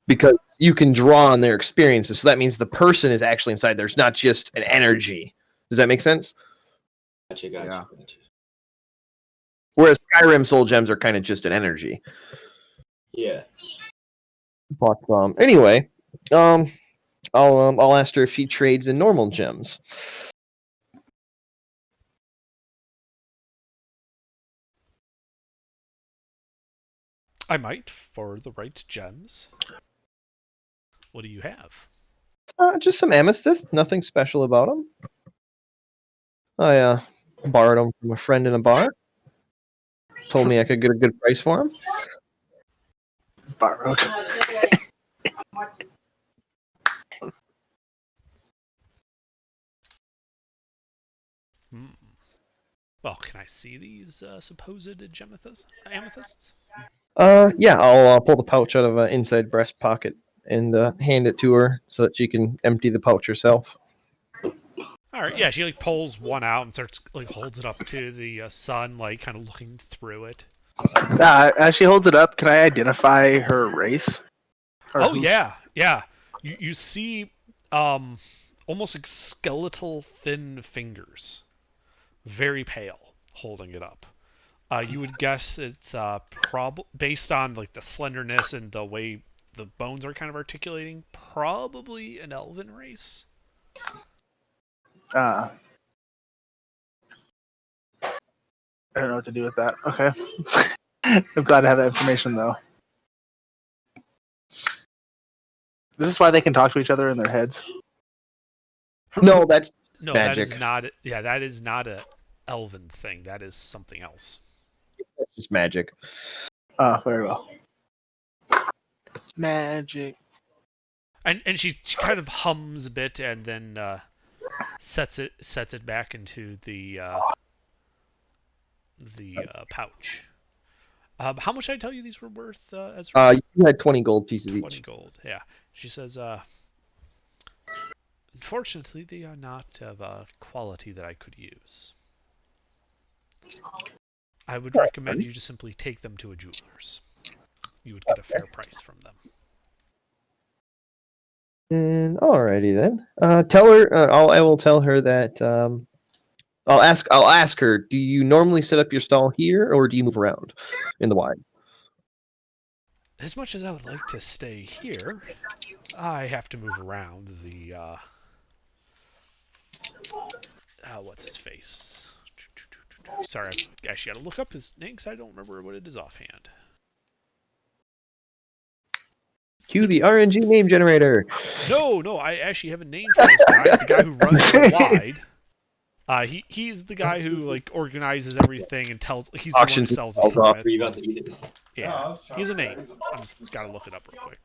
because you can draw on their experiences. So that means the person is actually inside. There's not just an energy. Does that make sense? Gotcha. Yeah. Whereas Skyrim soul gems are kind of just an energy. Yeah. But anyway, I'll ask her if she trades in normal gems. I might for the right gems. What do you have? Just some amethyst. Nothing special about them. I borrowed them from a friend in a bar. Told me I could get a good price for them. Borrowed. Hmm. Well, can I see these supposed amethysts? Yeah, I'll pull the pouch out of an inside breast pocket and hand it to her so that she can empty the pouch herself. All right, yeah, she like pulls one out and starts like holds it up to the sun, like kind of looking through it. As she holds it up, can I identify her race? Or Oh who- yeah. You see, almost like skeletal thin fingers, very pale, holding it up. You would guess it's based on like the slenderness and the way the bones are kind of articulating, probably an elven race. I don't know what to do with that. Okay. I'm glad to have that information, though. This is why they can talk to each other in their heads. No, that's No, magic. that is not. Yeah, that is not a elven thing. That is something else. just magic. Very well. Magic. And she kind of hums a bit and then sets it back into the pouch. How much did I tell you these were worth? You had 20 gold pieces 20 each. gold. Yeah. She says, unfortunately, they are not of a quality that I could use. I would recommend you to simply take them to a jeweler's. You would get a fair price from them. And alrighty then. Tell her. I will tell her that. I'll ask her. Do you normally set up your stall here, or do you move around in the wide? As much as I would like to stay here, I have to move around the. What's his face? Sorry, I actually got to look up his name because I don't remember what it is offhand. Cue the RNG name generator. No, I actually have a name for this guy. The guy who runs the wide. He's the guy who like organizes everything and tells. He's Auctions the one who sells the all off. Are you permits. about to eat it? Yeah, he has a name. I just gotta look it up real quick.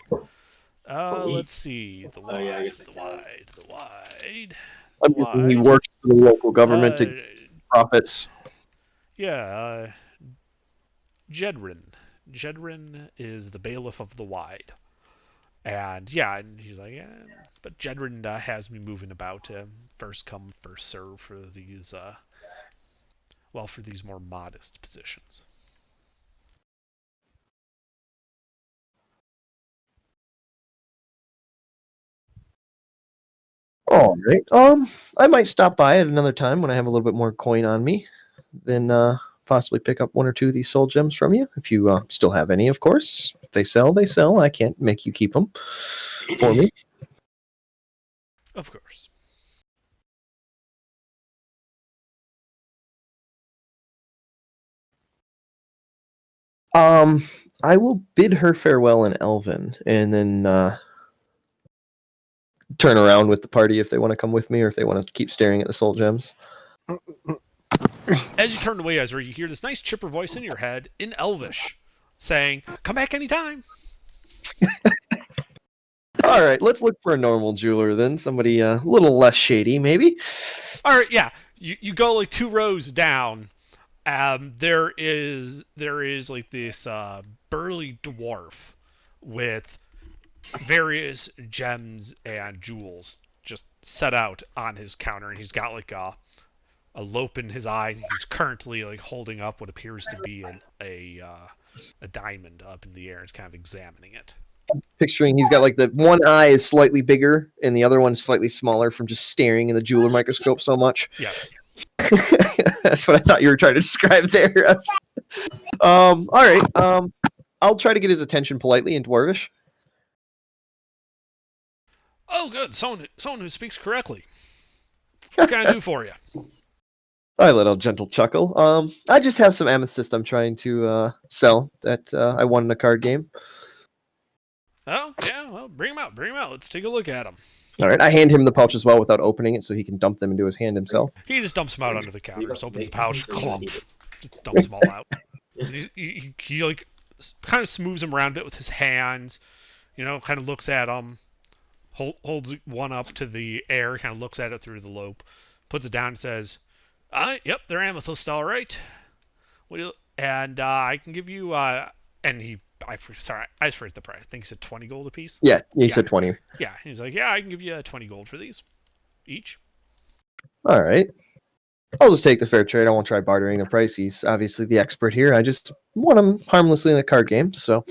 Let's see. The Oh, yeah, I wide, guess the wide, the wide. I'm The guessing he wide. works for the local government to get profits. Yeah, Jedrin. Jedrin is the bailiff of the wide. And yeah, and he's like, yeah, but Jedrin has me moving about. First come, first serve for these, for these more modest positions. All right. I might stop by at another time when I have a little bit more coin on me. Then possibly pick up one or two of these soul gems from you, if you still have any, of course. If they sell, they sell. I can't make you keep them for me. Of course. I will bid her farewell in Elven, and then turn around with the party if they want to come with me, or if they want to keep staring at the soul gems. As you turn away, Ezra, you hear this nice chipper voice in your head in Elvish saying, "Come back anytime." All right, let's look for a normal jeweler then. Somebody a little less shady, maybe. All right, yeah. You go like 2 rows down. There is like this burly dwarf with various gems and jewels just set out on his counter, and he's got like a lope in his eye. And he's currently like holding up what appears to be a diamond up in the air. He's kind of examining it. Picturing he's got like the one eye is slightly bigger and the other one's slightly smaller from just staring in the jeweler microscope so much. Yes. That's what I thought you were trying to describe there. All right. I'll try to get his attention politely in Dwarvish. Oh, good. Someone who speaks correctly. What can I do for you? I let a gentle chuckle. I just have some amethyst I'm trying to sell that I won in a card game. Oh, yeah. Well, bring him out. Bring him out. Let's take a look at him. All right, I hand him the pouch as well without opening it, so he can dump them into his hand himself. He just dumps them out under the counter. Just opens the pouch, clump, Need it. just dumps them all out. And he like kind of smooths them around a bit with his hands. You know, kind of looks at them, holds one up to the air, kind of looks at it through the lobe, puts it down, and says, "Yep, they're amethyst, all right. And I can give you and he." I forget the price. I think he said 20 gold apiece. Yeah, he said 20. Yeah, he's like, yeah, I can give you 20 gold for these each. All right. I'll just take the fair trade. I won't try bartering the price. He's obviously the expert here. I just want him harmlessly in a card game, so.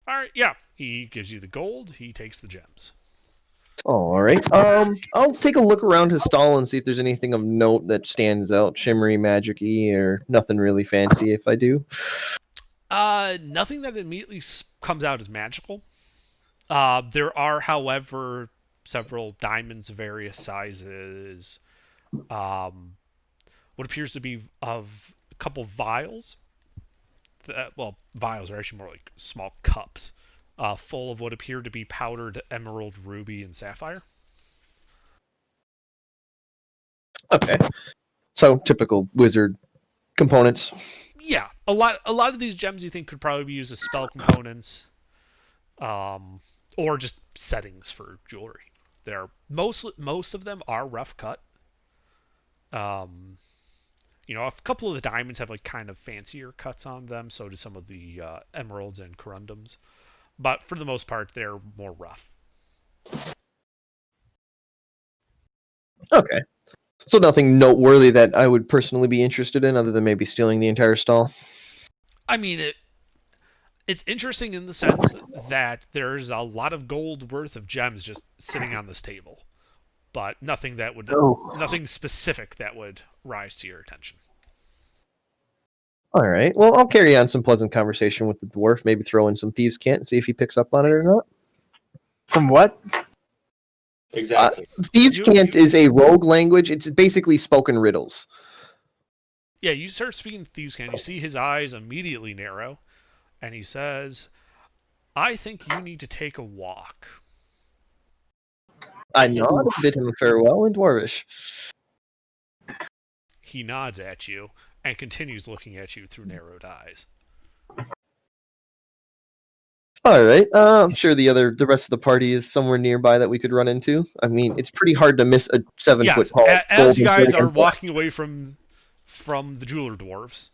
All right, yeah. He gives you the gold. He takes the gems. All right. I'll take a look around his stall and see if there's anything of note that stands out, shimmery, magic-y, or nothing really fancy if I do. Nothing that immediately comes out as magical. There are, however, several diamonds of various sizes. What appears to be of a couple vials. Vials are actually more like small cups, full of what appear to be powdered emerald, ruby, and sapphire. Okay. So typical wizard components. Yeah, a lot of these gems you think could probably be used as spell components, or just settings for jewelry. They're most of them are rough cut. You know, a couple of the diamonds have like kind of fancier cuts on them. So do some of the emeralds and corundums, but for the most part, they're more rough. Okay. So nothing noteworthy that I would personally be interested in, other than maybe stealing the entire stall. I mean, it's interesting in the sense that there's a lot of gold worth of gems just sitting on this table, but nothing specific that would rise to your attention. All right. Well, I'll carry on some pleasant conversation with the dwarf. Maybe throw in some thieves' cant and see if he picks up on it or not. From what? Exactly. Thieves' cant is a rogue language. It's basically spoken riddles. Yeah, you start speaking Thieves' Cant. You see his eyes immediately narrow, and he says, "I think you need to take a walk." I nod and bid him farewell in Dwarvish. He nods at you and continues looking at you through narrowed eyes. All right. I'm sure the rest of the party is somewhere nearby that we could run into. I mean, it's pretty hard to miss a 7-foot tall. As you guys golden are walking away from the jeweler dwarves,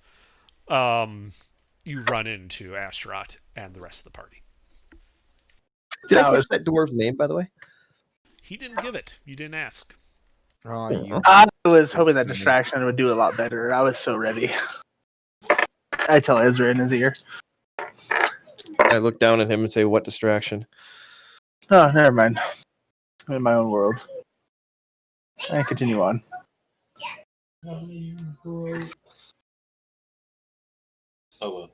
you run into Astaroth and the rest of the party. Did I catch that dwarf's name, by the way? He didn't give it. You didn't ask. Oh, you I was hoping that distraction would do a lot better. I was so ready. I tell Ezra in his ear. I look down at him and say, "What distraction?" Oh, never mind. I'm in my own world. And continue on. Oh well.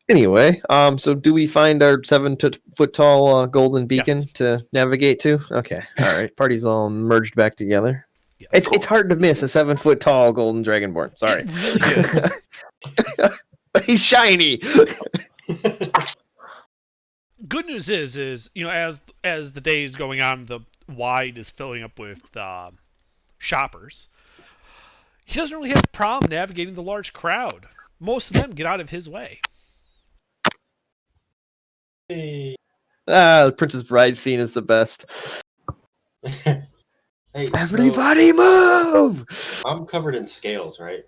Anyway, so do we find our 7-foot tall golden beacon Yes. to navigate to? Okay, all right. Party's all merged back together. Yes. It's hard to miss a 7-foot tall golden dragonborn. Sorry, It really is. he's shiny. Good news is you know, as the day is going on, the wide is filling up with shoppers. He doesn't really have a problem navigating the large crowd. Most of them get out of his way. Hey. The Princess Bride scene is the best. Hey, Everybody move! so I'm covered in scales, right?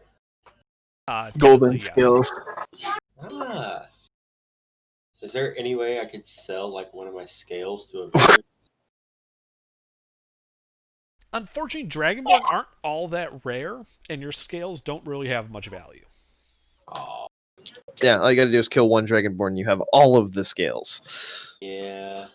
Golden Yes. skills. Ah. Is there any way I could sell like one of my scales to a vendor? Unfortunately, Dragonborn aren't all that rare, and your scales don't really have much value. Oh, Yeah, all you gotta do is kill one dragonborn and you have all of the scales. yeah.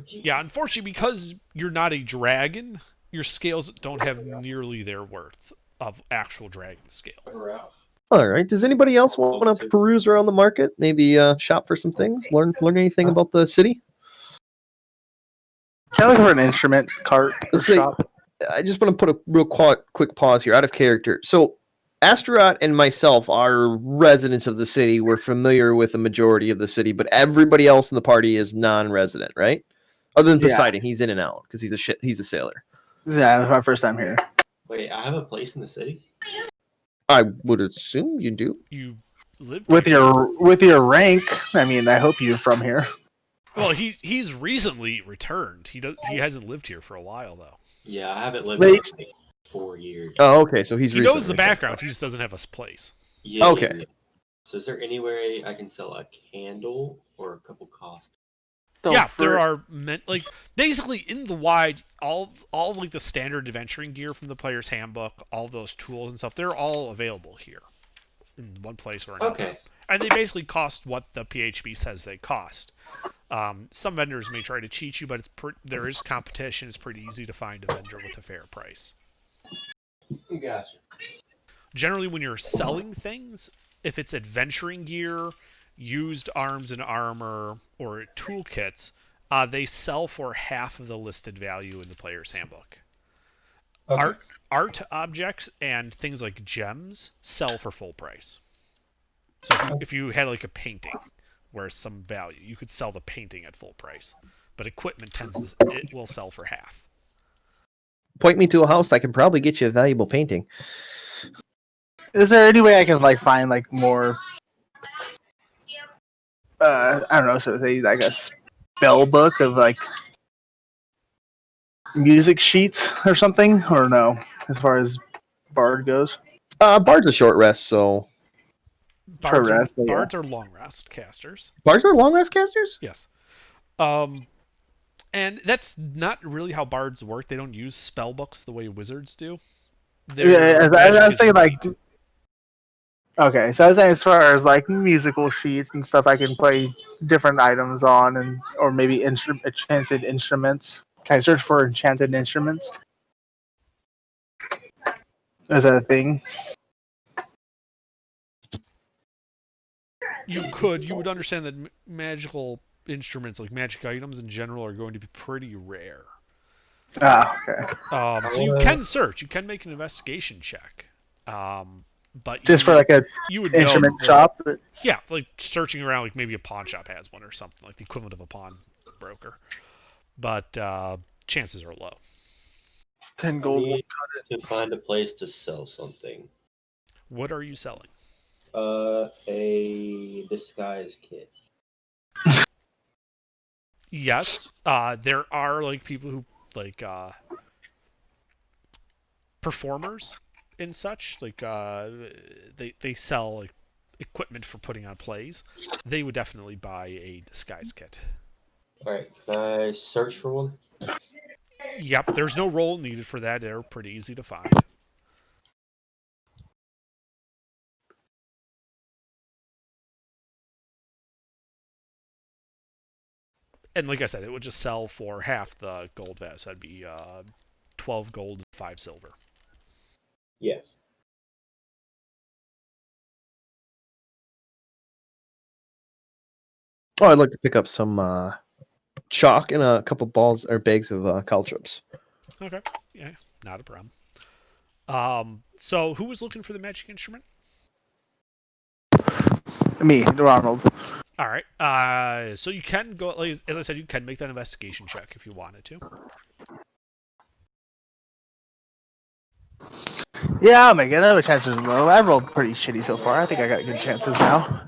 Yeah, unfortunately, because you're not a dragon, your scales don't have nearly their worth of actual dragon scale. Alright, does anybody else want to peruse around the market? Maybe shop for some things? Learn anything about the city? Can I look for an instrument cart or Let's see. shop? I just want to put a real quick pause here, out of character. So, Astaroth and myself are residents of the city. We're familiar with the majority of the city, but everybody else in the party is non-resident, right? Other than Yeah. Poseidon, he's in and out because he's a sailor. Yeah, it's my first time here. Wait, I have a place in the city? I would assume you do. You live With here. your rank, I mean, I hope you're from here. Well, he's recently returned. He hasn't lived here for a while though. Yeah, I haven't lived Wait. here for like 4 years. Oh, okay. So he's He knows recently the background. He just doesn't have a place. Yeah, Okay. yeah. So is there any way I can sell a candle or a couple costumes? So Yeah, for- there are like basically in the wide all like the standard adventuring gear from the player's handbook, all those tools and stuff. They're all available here in one place or another. Okay. And they basically cost what the PHB says they cost. Some vendors may try to cheat you, but there is competition. It's pretty easy to find a vendor with a fair price. Gotcha. Generally, when you're selling things, if it's adventuring gear, used arms and armor, or toolkits, they sell for half of the listed value in the player's handbook. Okay. Art objects and things like gems sell for full price. So if you had like a painting where some value, you could sell the painting at full price. But equipment it will sell for half. Point me to a house. I can probably get you a valuable painting. Is there any way I can like find like more? I don't know. So say like a spell book of like music sheets or something, or no? As far as Bard goes. Bard's a short rest, so Bards, rest, yeah. bards are long rest casters. Bards are long rest casters. Yes. And that's not really how bards work. They don't use spell books the way wizards do. Yeah, Their I magic was is thinking like. innate. Okay, so I was saying as far as like musical sheets and stuff, I can play different items on, and or maybe enchanted instruments. Can I search for enchanted instruments? Is that a thing? You would understand that magical instruments, like magic items in general, are going to be pretty rare. Ah, okay. So you can search. You can make an investigation check. But Just for like a you would instrument know that- shop. Yeah, like searching around, like maybe a pawn shop has one or something, like the equivalent of a pawn broker. But chances are low. 10 I gold. need to find a place to sell something. What are you selling? A disguise kit. Yes, there are like people who like performers and such. Like they sell like equipment for putting on plays. They would definitely buy a disguise kit. Alright, can I search for one? Yep, there's no roll needed for that. They're pretty easy to find. And like I said, it would just sell for half the gold value. So that'd be 12 gold and 5 silver. Yes. Oh, I'd like to pick up some chalk and a couple balls or bags of caltrops. Okay, yeah, not a problem. So who was looking for the magic instrument? Me, Ronald. All right. So you can go, like, as I said, you can make that investigation check if you wanted to. Yeah, I'll make it. I have a chances low. I rolled pretty shitty so far. I think I got good chances now.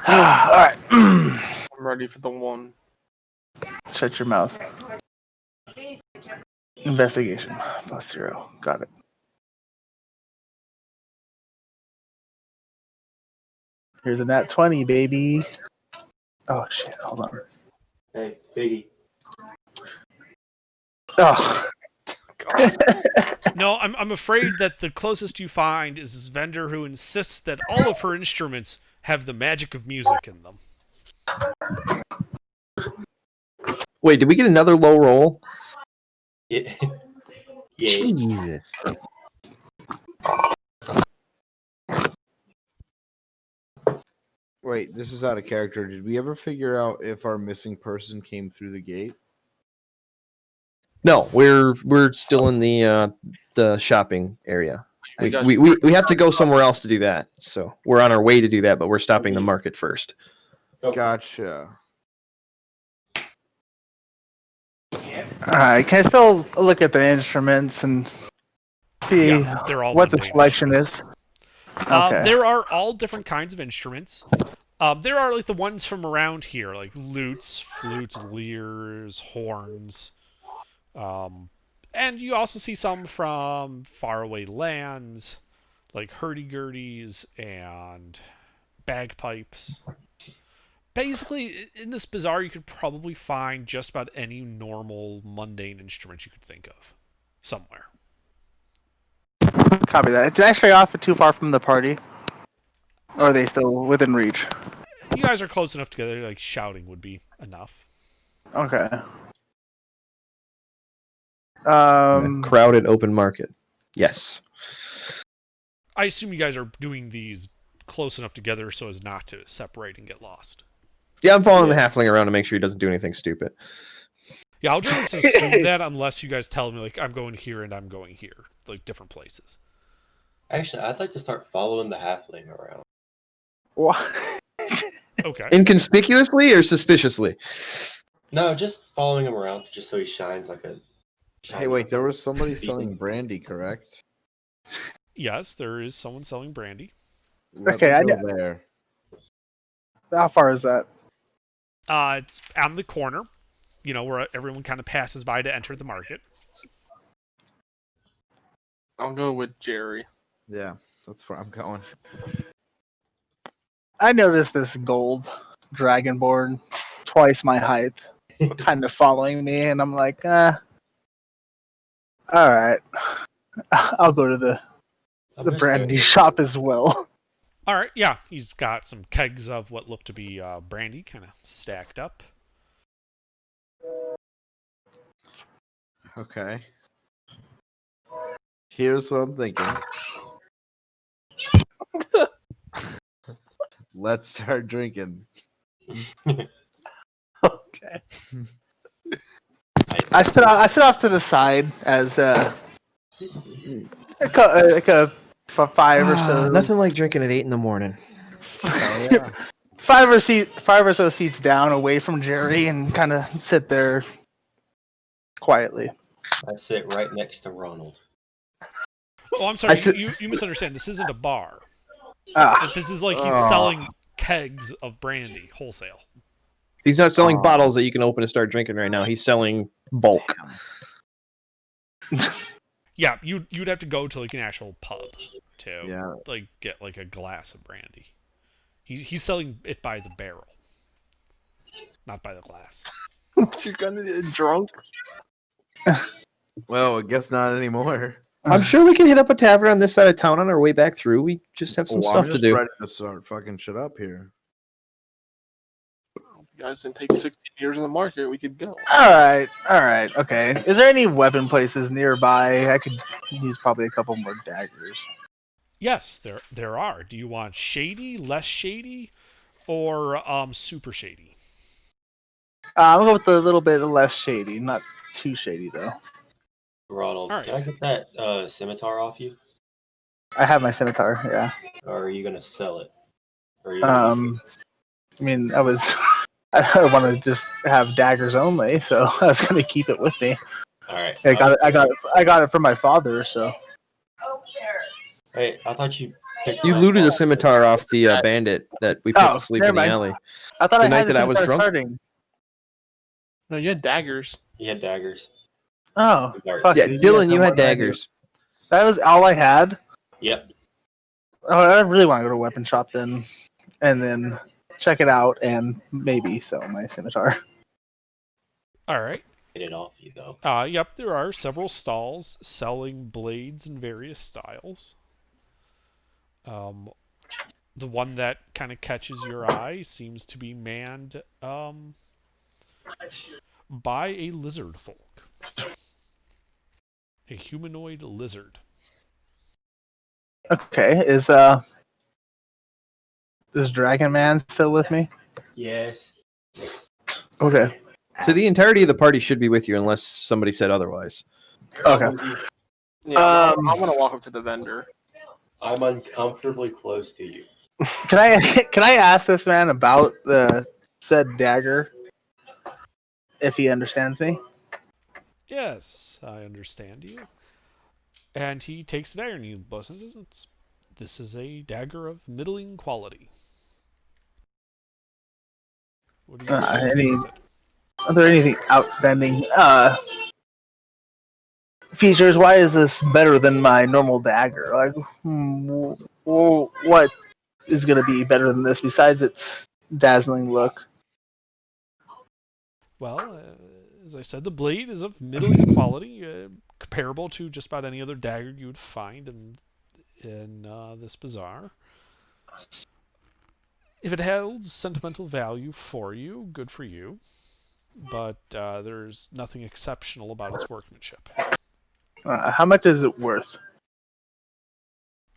Alright. I'm ready for the one. Shut your mouth. Investigation. +0. Got it. Here's a nat 20, baby. Oh shit, hold on. Hey, Biggie. Oh. No, I'm afraid that the closest you find is this vendor who insists that all of her instruments have the magic of music in them. Wait, did we get another low roll? Yeah. Yeah. Jesus. Wait, this is out of character. Did we ever figure out if our missing person came through the gate? No, we're still in the shopping area. We have to go somewhere else to do that. So we're on our way to do that, but we're stopping the market first. Gotcha. Alright, can I still look at the instruments and see Yeah, they're all what the mundane selection instruments. is? Okay. There are all different kinds of instruments. There are like the ones from around here, like lutes, flutes, lyres, horns. And you also see some from faraway lands, like hurdy-gurdies and bagpipes. Basically, in this bazaar, you could probably find just about any normal, mundane instrument you could think of somewhere. Copy that. Did I stray off too far from the party? Or are they still within reach? You guys are close enough together, like shouting would be enough. Okay. Crowded open market. Yes. I assume you guys are doing these close enough together so as not to separate and get lost. Yeah, I'm following the halfling around to make sure he doesn't do anything stupid. Yeah, I'll just assume that unless you guys tell me, like, I'm going here and I'm going here. Like, different places. Actually, I'd like to start following the halfling around. What? Okay. Inconspicuously or suspiciously? No, just following him around, just so he shines like a. Hey, wait, there was somebody selling brandy, correct? Yes, there is someone selling brandy. Okay, I go know. there. How far is that? It's on the corner, you know, where everyone kind of passes by to enter the market. I'll go with Jerry. Yeah, that's where I'm going. I noticed this gold dragonborn, twice my height, kind of following me, and I'm like, alright. I'll go to the brandy shop as well. All right, yeah, he's got some kegs of what look to be brandy kind of stacked up. Okay. Here's what I'm thinking. Let's start drinking. Okay. I sit off to the side as like a 5 or so. Nothing like drinking at 8 in the morning. Oh, yeah. 5 or so seats down away from Jerry and kind of sit there quietly. I sit right next to Ronald. Oh, I'm sorry, you misunderstand. This isn't a bar. This is like he's selling kegs of brandy wholesale. He's not selling bottles that you can open and start drinking right now. He's selling bulk. Yeah, you'd have to go to like an actual pub to Yeah. like get like a glass of brandy. He's selling it by the barrel, not by the glass. You're gonna get drunk? Well, I guess not anymore. I'm sure we can hit up a tavern on this side of town on our way back through. We just have some Well, stuff I'm to just do. ready to start fucking shit up here. You guys didn't take 16 years in the market. We could go. All right, okay. Is there any weapon places nearby? I could use probably a couple more daggers. Yes, there are. Do you want shady, less shady, or super shady? I'm gonna go with a little bit less shady, not too shady though. Ronald, All right. can I get that scimitar off you? I have my scimitar, yeah. Or are you gonna sell it? Or are you gonna I mean, I don't want to just have daggers only, so I was gonna keep it with me. All right. I got it from my father, so. Hey, I thought you. You looted a scimitar off the bandit that we put to sleep in never the mind. alley. I thought The I night had the that I was scimitar drunk? starting. No, you had daggers. You had daggers. Oh, Darts. fuck Yeah, you. Dylan, you Yeah, had daggers. That was all I had. Yep. Oh, I really want to go to a weapon shop then, and then check it out and maybe sell my scimitar. All right. Get it off you though. Yep, there are several stalls selling blades in various styles. The one that kind of catches your eye seems to be manned by a lizard folk. A humanoid lizard. Okay, is Dragon Man still with me? Yes. Okay. So the entirety of the party should be with you unless somebody said otherwise. Okay. Yeah, I'm gonna walk up to the vendor. I'm uncomfortably close to you. Can I ask this man about the said dagger, if he understands me. Yes, I understand you. And he takes the dagger and he blows it. This is a dagger of middling quality. What do you want to do with it? Are there anything outstanding features? Why is this better than my normal dagger? Like, what is going to be better than this besides its dazzling look? Well, as I said, the blade is of middling quality, comparable to just about any other dagger you would find in this bazaar. If it holds sentimental value for you, good for you. But there's nothing exceptional about its workmanship. How much is it worth?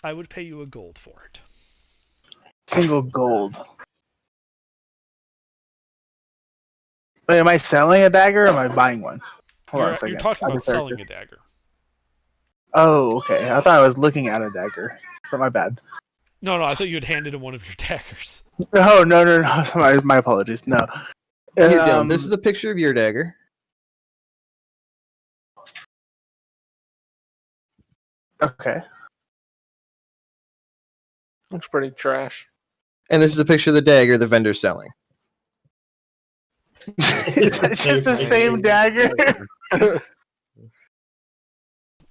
I would pay you a gold for it. Single gold. Wait, am I selling a dagger or am I buying one? Hold on a second. You're talking about Other selling character. a dagger. Oh, okay. I thought I was looking at a dagger. So my bad. No, I thought you had handed him one of your daggers. Oh, no. My apologies. No. Here, Dylan, this is a picture of your dagger. Okay. Looks pretty trash. And this is a picture of the dagger the vendor's selling. It's just the same dagger.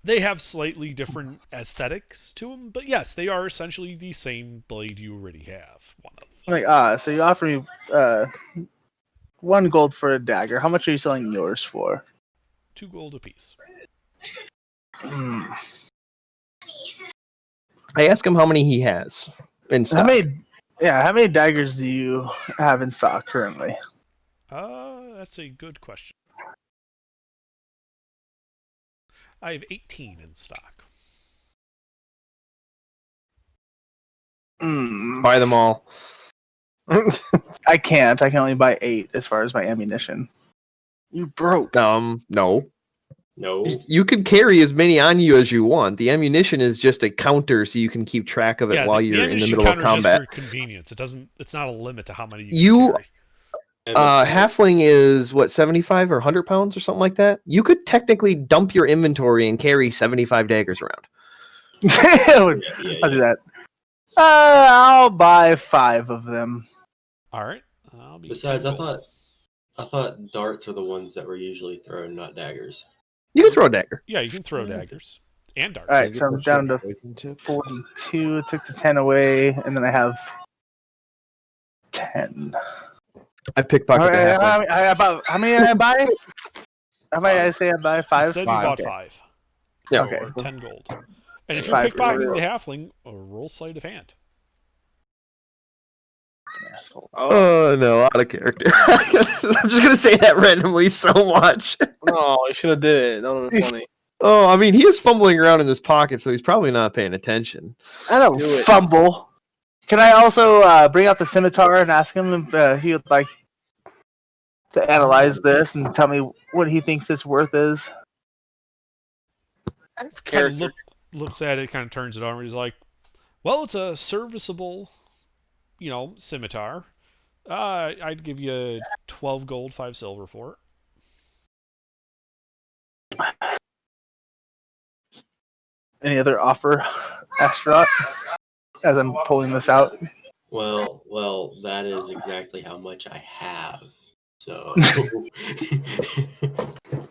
They have slightly different aesthetics to them, but yes, they are essentially the same blade you already have. One of them. Like, so you offer me 1 gold for a dagger. How much are you selling yours for? 2 gold apiece. Hmm. I ask him how many he has in stock. How many daggers do you have in stock currently? That's a good question. I have 18 in stock. Buy them all. I can't. I can only buy 8 as far as my ammunition. You broke. No. No. You can carry as many on you as you want. The ammunition is just a counter, so you can keep track of it while you're in the middle of combat. Just for convenience. It's not a limit to how many You can carry. halfling is what, 75 or 100 pounds or something like that? You could technically dump your inventory and carry 75 daggers around. I'll do that. I'll buy 5 of them. All right. Besides, I thought darts are the ones that were usually thrown, not daggers. You can throw a dagger. Yeah, you can throw daggers and darts. All right, so I'm down to Poison tips? 42. Took the 10 away, and then I have 10. I pickpocket the halfling. How many did I buy? How many did I say I buy? 5? You said you bought 5. Yeah. Okay. Or 10 gold. And if you're 5 pickpocketing the halfling, roll sleight of hand. Asshole. Oh, no, out of character. I'm just going to say that randomly so much. No, you should have did it. That would have been funny. Oh, I mean, he is fumbling around in his pocket, so he's probably not paying attention. I don't Do it. fumble. Can I also bring out the scimitar and ask him if he would like to analyze this and tell me what he thinks its worth is? Kind of looks at it, kind of turns it over, and he's like, well, it's a serviceable, scimitar. I'd give you 12 gold, 5 silver for it. Any other offer, Astaroth? As I'm pulling this out. Well, that is exactly how much I have. So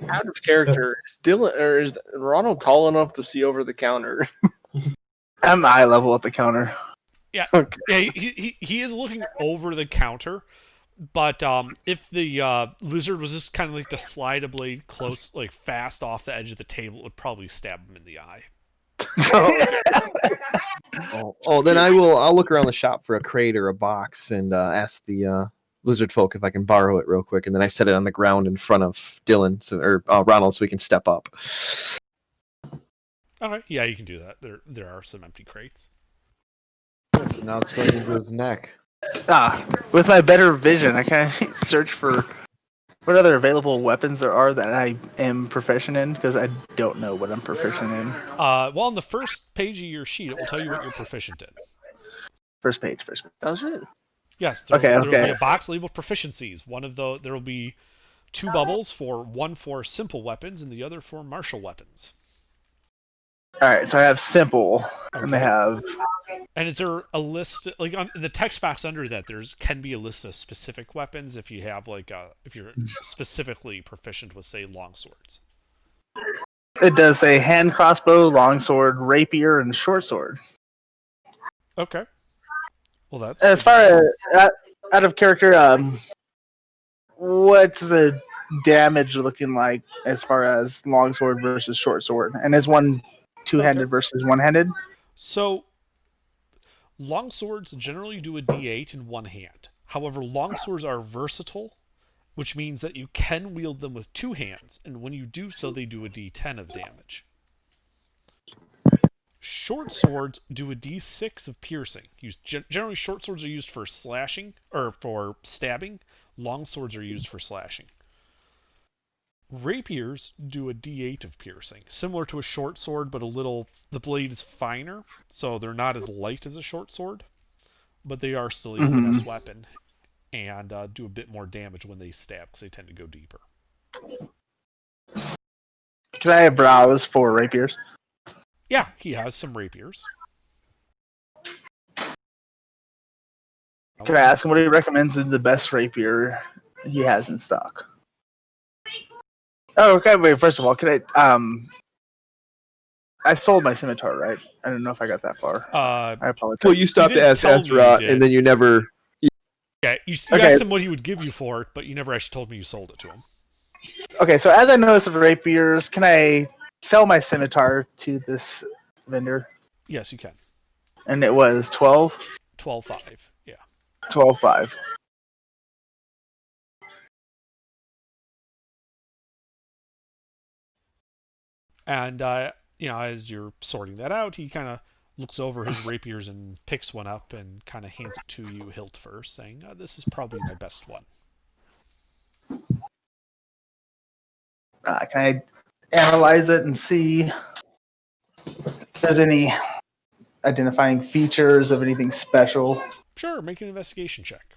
Out of character. Is Ronald tall enough to see over the counter? I'm eye level at the counter. Yeah, Okay. yeah, he is looking over the counter, but if the lizard was just kind of like to slide a blade close, like fast off the edge of the table, it would probably stab him in the eye. Then I'll look around the shop for a crate or a box and ask the lizard folk if I can borrow it real quick, and then I set it on the ground in front of Dylan or Ronald so he can step up. Okay, yeah, you can do that. There are some empty crates. So now it's going into his neck. With my better vision, I can search for what other available weapons there are that I am proficient in, because I don't know what I'm proficient in. Well, on the first page of your sheet, it will tell you what you're proficient in. First page. Does it? Yes, Okay, there will be okay. a box labeled proficiencies. There will be 2 bubbles one for simple weapons and the other for martial weapons. All right, so I have simple, and I Okay. have. And is there a list like on the text box under that? Can be a list of specific weapons if you have if you're specifically proficient with say longswords. It does say hand crossbow, longsword, rapier, and short sword. Okay. Well, that's As far as out of character, what's the damage looking like as far as longsword versus short sword? And is one two-handed versus one-handed? So longswords generally do a D8 in one hand. However, longswords are versatile, which means that you can wield them with 2 hands, and when you do so, they do a D10 of damage. Short swords do a D6 of piercing. Generally, short swords are used for slashing or for stabbing. Long swords are used for slashing. Rapiers do a D8 of piercing, similar to a short sword, but the blade is finer, so they're not as light as a short sword, but they are still a finesse weapon and do a bit more damage when they stab because they tend to go deeper. Can I have browse for rapiers? Yeah, he has some rapiers. Can I ask him what he recommends is the best rapier he has in stock? Oh, okay. Wait. First of all, I sold my scimitar, right? I don't know if I got that far. I apologize. Well, you stopped to didn't ask tell me you Ezra, did. and then you never. Yeah, you Okay. asked him what he would give you for it, but you never actually told me you sold it to him. Okay, so as I noticed of rapiers, can I sell my scimitar to this vendor? Yes, you can. And it was 12? 12.5. Yeah. 12.5. And as you're sorting that out, he kind of looks over his rapiers and picks one up and kind of hands it to you hilt first, saying, "This is probably my best one." Can I analyze it and see if there's any identifying features of anything special? Sure, make an investigation check.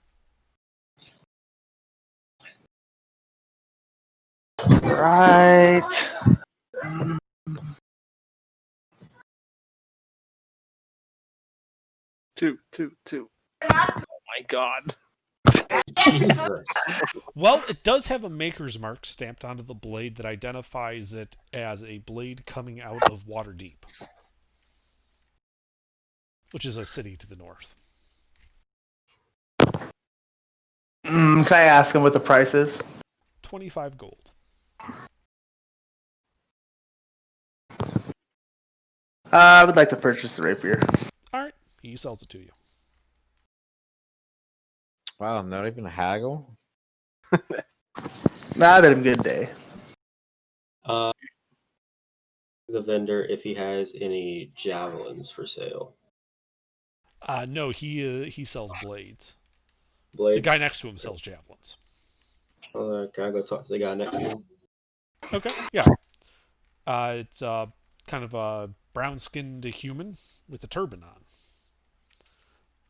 Right. Two. Oh my god. Jesus. Well, it does have a maker's mark stamped onto the blade that identifies it as a blade coming out of Waterdeep, which is a city to the north. Can I ask him what the price is? 25 gold. I would like to purchase the rapier. All right, he sells it to you. Wow, not even a haggle. Nah, I've had a good day. The vendor if he has any javelins for sale. No, he sells blades. Blades. The guy next to him sells javelins. Can I go talk to the guy next to him? Okay, yeah. It's kind of a brown-skinned human with a turban on.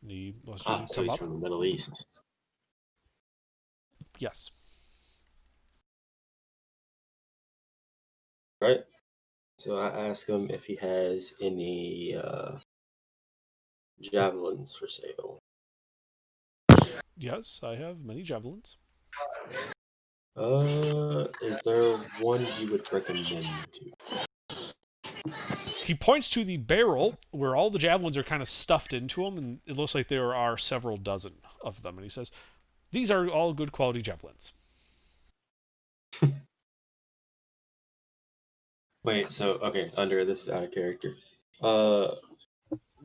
And he wants you to So come he's up. from the Middle East. Yes. Right? So I ask him if he has any javelins for sale. Yes, I have many javelins. Is there one you would recommend to? He points to the barrel where all the javelins are kind of stuffed into them, and it looks like there are several dozen of them. And he says, "These are all good quality javelins." Wait, so okay, under this is out of character.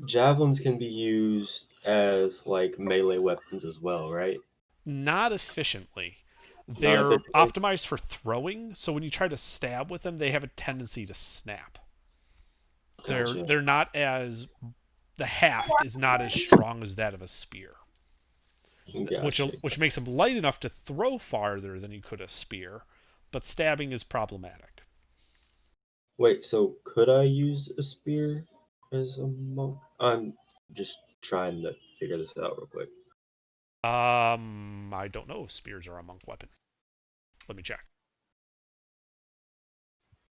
Javelins can be used as like melee weapons as well, right? Not efficiently. They're optimized for throwing, so when you try to stab with them, they have a tendency to snap. Gotcha. They're not as the haft is not as strong as that of a spear, Gotcha. which makes them light enough to throw farther than you could a spear, but stabbing is problematic. Wait, so could I use a spear as a monk? I'm just trying to figure this out real quick. I don't know if spears are a monk weapon. Let me check.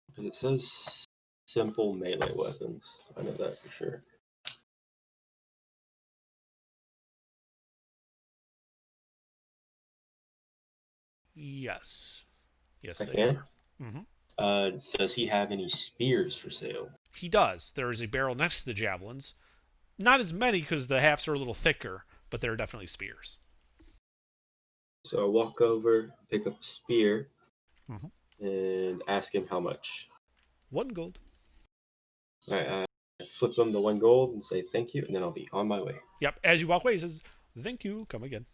Because it says simple melee weapons. I know that for sure. Yes. Yes, they Okay. are. Mm-hmm. Does he have any spears for sale? He does. There is a barrel next to the javelins. Not as many because the halves are a little thicker, but there are definitely spears. So I walk over, pick up a spear, Mhm. and ask him how much. 1 gold. I flip him the 1 gold and say thank you, and then I'll be on my way. Yep. As you walk away, he says, "Thank you. Come again."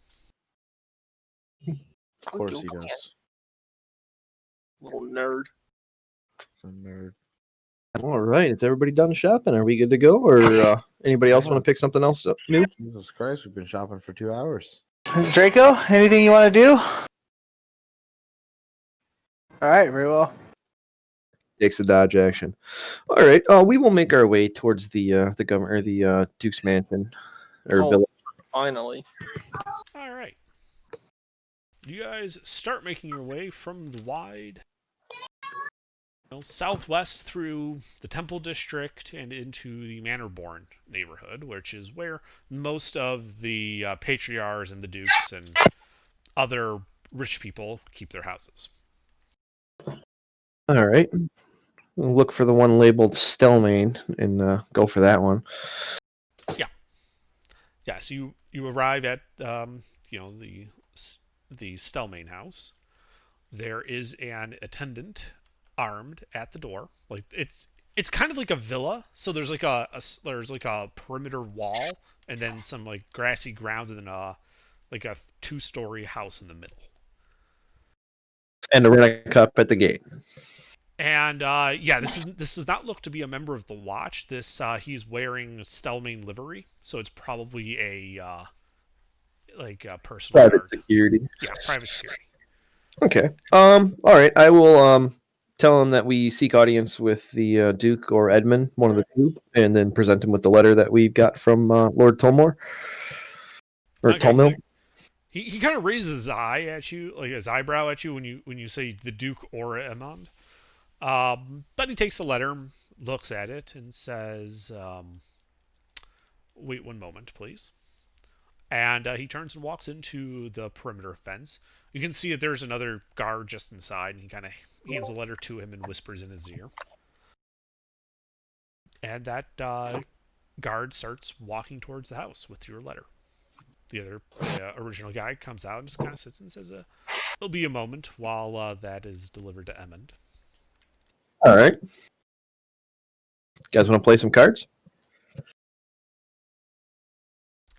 Of course he does. Little nerd. A nerd. All right, is everybody done shopping? Are we good to go, or anybody else want to pick something else up new? Jesus Christ, we've been shopping for 2 hours. Draco, anything you want to do? All right, very well. Takes a dodge action. All right, we will make our way towards the governor, or the Duke's mansion, or Oh. villa. Finally. All right. You guys start making your way from the wide southwest through the Temple District and into the Manorborn neighborhood, which is where most of the patriarchs and the dukes and other rich people keep their houses. All right, we'll look for the one labeled Stelmane and go for that one. Yeah, so you arrive at the Stelmane house. There is an attendant armed at the door. Like it's kind of like a villa. So there's like there's like a perimeter wall and then some like grassy grounds and then like a 2-story house in the middle. And a red cup at the gate. And this does not look to be a member of the Watch. This he's wearing Stelmane livery, so it's probably a personal Private guard. security. Yeah, private security. Okay. All right. I will tell him that we seek audience with the Duke or Edmund, one of the two, and then present him with the letter that we got from Lord Tulmore or Okay. Tulmil. He kind of raises his eye at you, like his eyebrow at you when you say the Duke or Edmund. But he takes the letter, looks at it, and says, "Wait 1 moment, please." And he turns and walks into the perimeter fence. You can see that there's another guard just inside, and he kind of hands a letter to him and whispers in his ear. And that guard starts walking towards the house with your letter. The original guy comes out and just kind of sits and says, "It'll be a moment while that is delivered to Emmond." All right. You guys want to play some cards?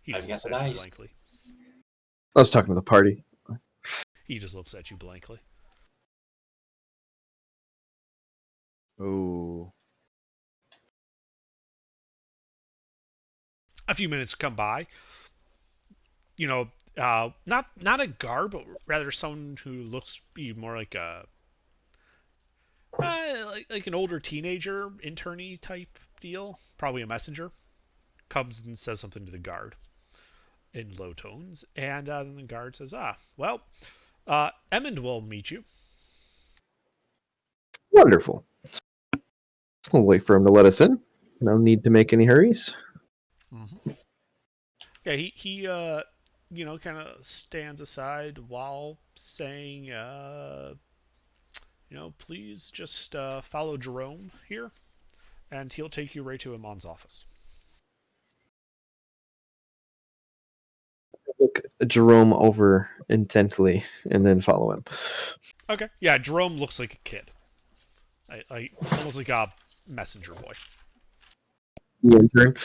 He just I've got looks the at you dice. blankly. I was talking to the party. He just looks at you blankly. Ooh. A few minutes come by. Not a guard, but rather someone who looks to be more like a like an older teenager, internee type deal. Probably a messenger. Comes and says something to the guard in low tones, and then the guard says, Emmond will meet you. Wonderful. We'll wait for him to let us in. No need to make any hurries. Mm-hmm. Yeah, he kind of stands aside while saying, please just follow Jerome here, and he'll take you right to Amon's office. Look Jerome over intently and then follow him. Okay. Yeah, Jerome looks like a kid. Almost like a messenger boy. The intern.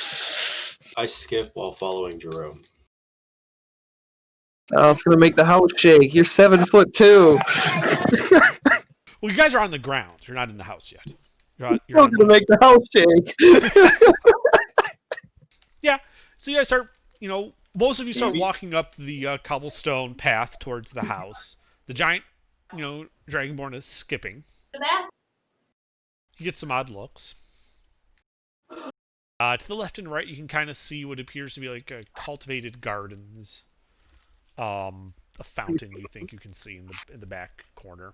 I skip while following Jerome. Oh, it's gonna make the house shake. You're 7'2". Well, you guys are on the ground. You're not in the house yet. You're You're gonna make the house shake. Yeah. So you guys start, most of you start walking up the cobblestone path towards the house. The giant, dragonborn is skipping. You get some odd looks. To the left and right, you can kind of see what appears to be like cultivated gardens. a fountain you think you can see in the back corner.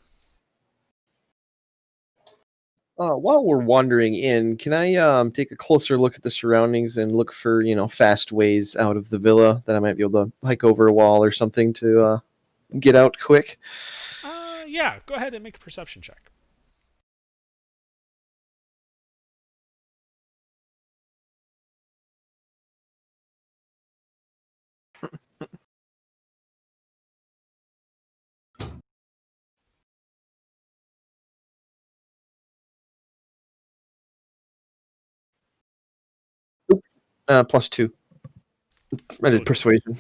While we're wandering in, can I take a closer look at the surroundings and look for fast ways out of the villa that I might be able to hike over a wall or something to get out quick? Yeah, go ahead and make a perception check. +2. I did persuasion.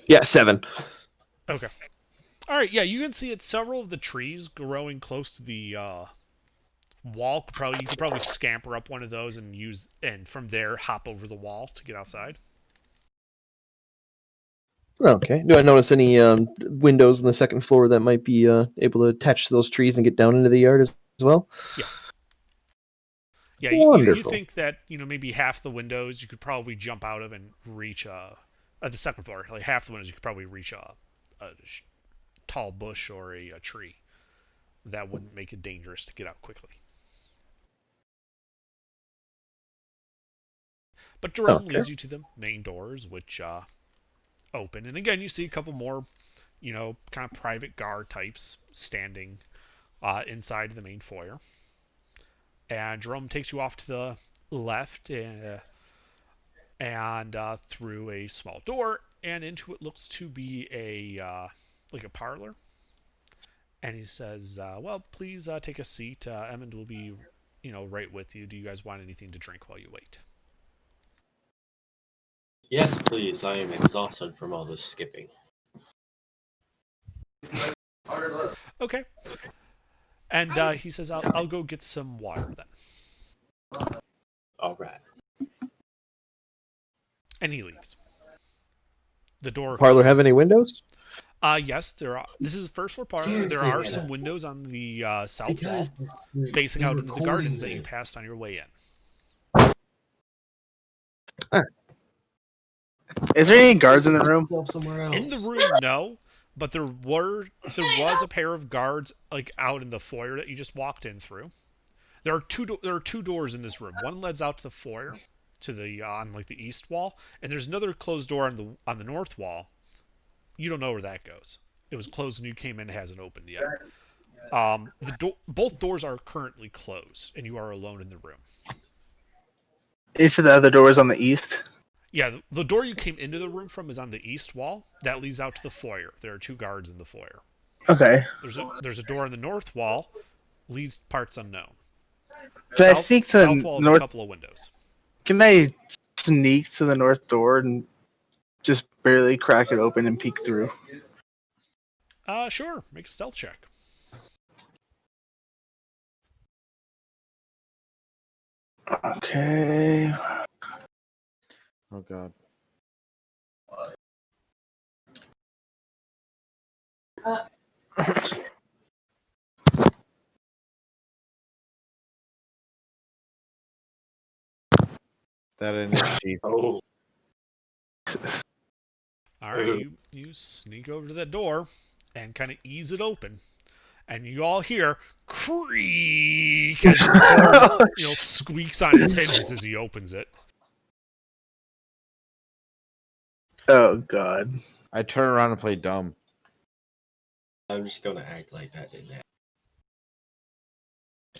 Yeah, 7. Okay. All right. Yeah, you can see several of the trees growing close to the wall. You could probably scamper up one of those and from there hop over the wall to get outside. Okay. Do I notice any windows on the second floor that might be able to attach to those trees and get down into the yard as well? Yes. Yeah, you think that maybe half the windows you could probably jump out of and reach at the second floor. Like half the windows you could probably reach a tall bush or a tree. That wouldn't make it dangerous to get out quickly. But Jerome leads you to the main doors, which open, and again you see a couple more, kind of private guard types standing inside the main foyer. And Jerome takes you off to the left and through a small door and into what looks to be like a parlor. And he says, well, please take a seat. Emmond will be, right with you. Do you guys want anything to drink while you wait? Yes, please. I am exhausted from all this skipping. Okay. And he says, I'll go get some water then. All right. And he leaves. The door Parlor closes. have any windows? Yes, there are. This is the first floor parlor. There are some windows on the south wall facing out into the gardens that you passed on your way in. Is there any guards in the room? In the room, no. But there was a pair of guards like out in the foyer that you just walked in through. There are two doors in this room. One leads out to the foyer, to the on like the east wall, and there's another closed door on the north wall. You don't know where that goes. It was closed when you came in. It hasn't opened yet. Both doors are currently closed, and you are alone in the room. Each of the other doors on the east. Yeah, the door you came into the room from is on the east wall. That leads out to the foyer. There are two guards in the foyer. Okay. There's a door on the north wall. Leads parts unknown. Can I sneak to south wall is a couple of windows. Can I sneak to the north door and just barely crack it open and peek through? Sure. Make a stealth check. Okay. Oh god. That ain't it, Chief. Oh. All right, you sneak over to that door and kind of ease it open, and you all hear creak as the door squeaks on its hinges as he opens it. Oh god. I turn around and play dumb. I'm just gonna act like that didn't happen.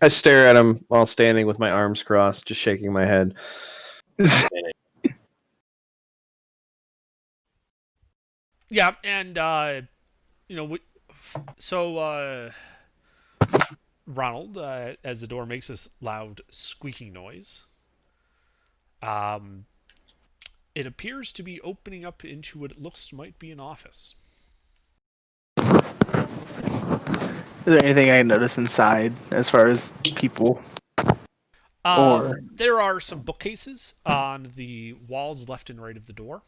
I stare at him while standing with my arms crossed, just shaking my head. Yeah, and so Ronald, as the door makes this loud squeaking noise, it appears to be opening up into what it looks might be an office. Is there anything I notice inside as far as people? There are some bookcases on the walls left and right of the door,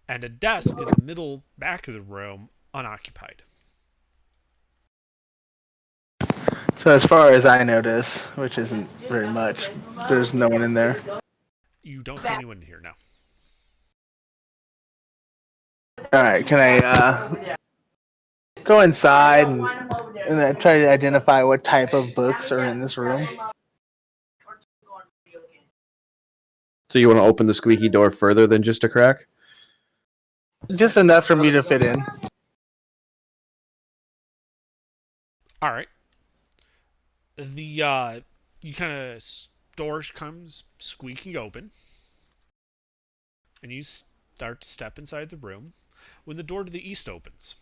and a desk in the middle back of the room unoccupied. So as far as I notice, which isn't very much, there's no one in there. You don't see anyone here now. All right, can I go inside and then try to identify what type of books are in this room? So you want to open the squeaky door further than just a crack? Just enough for me to fit in. All right. The you kind of door comes squeaking open, and you start to step inside the room when the door to the east opens,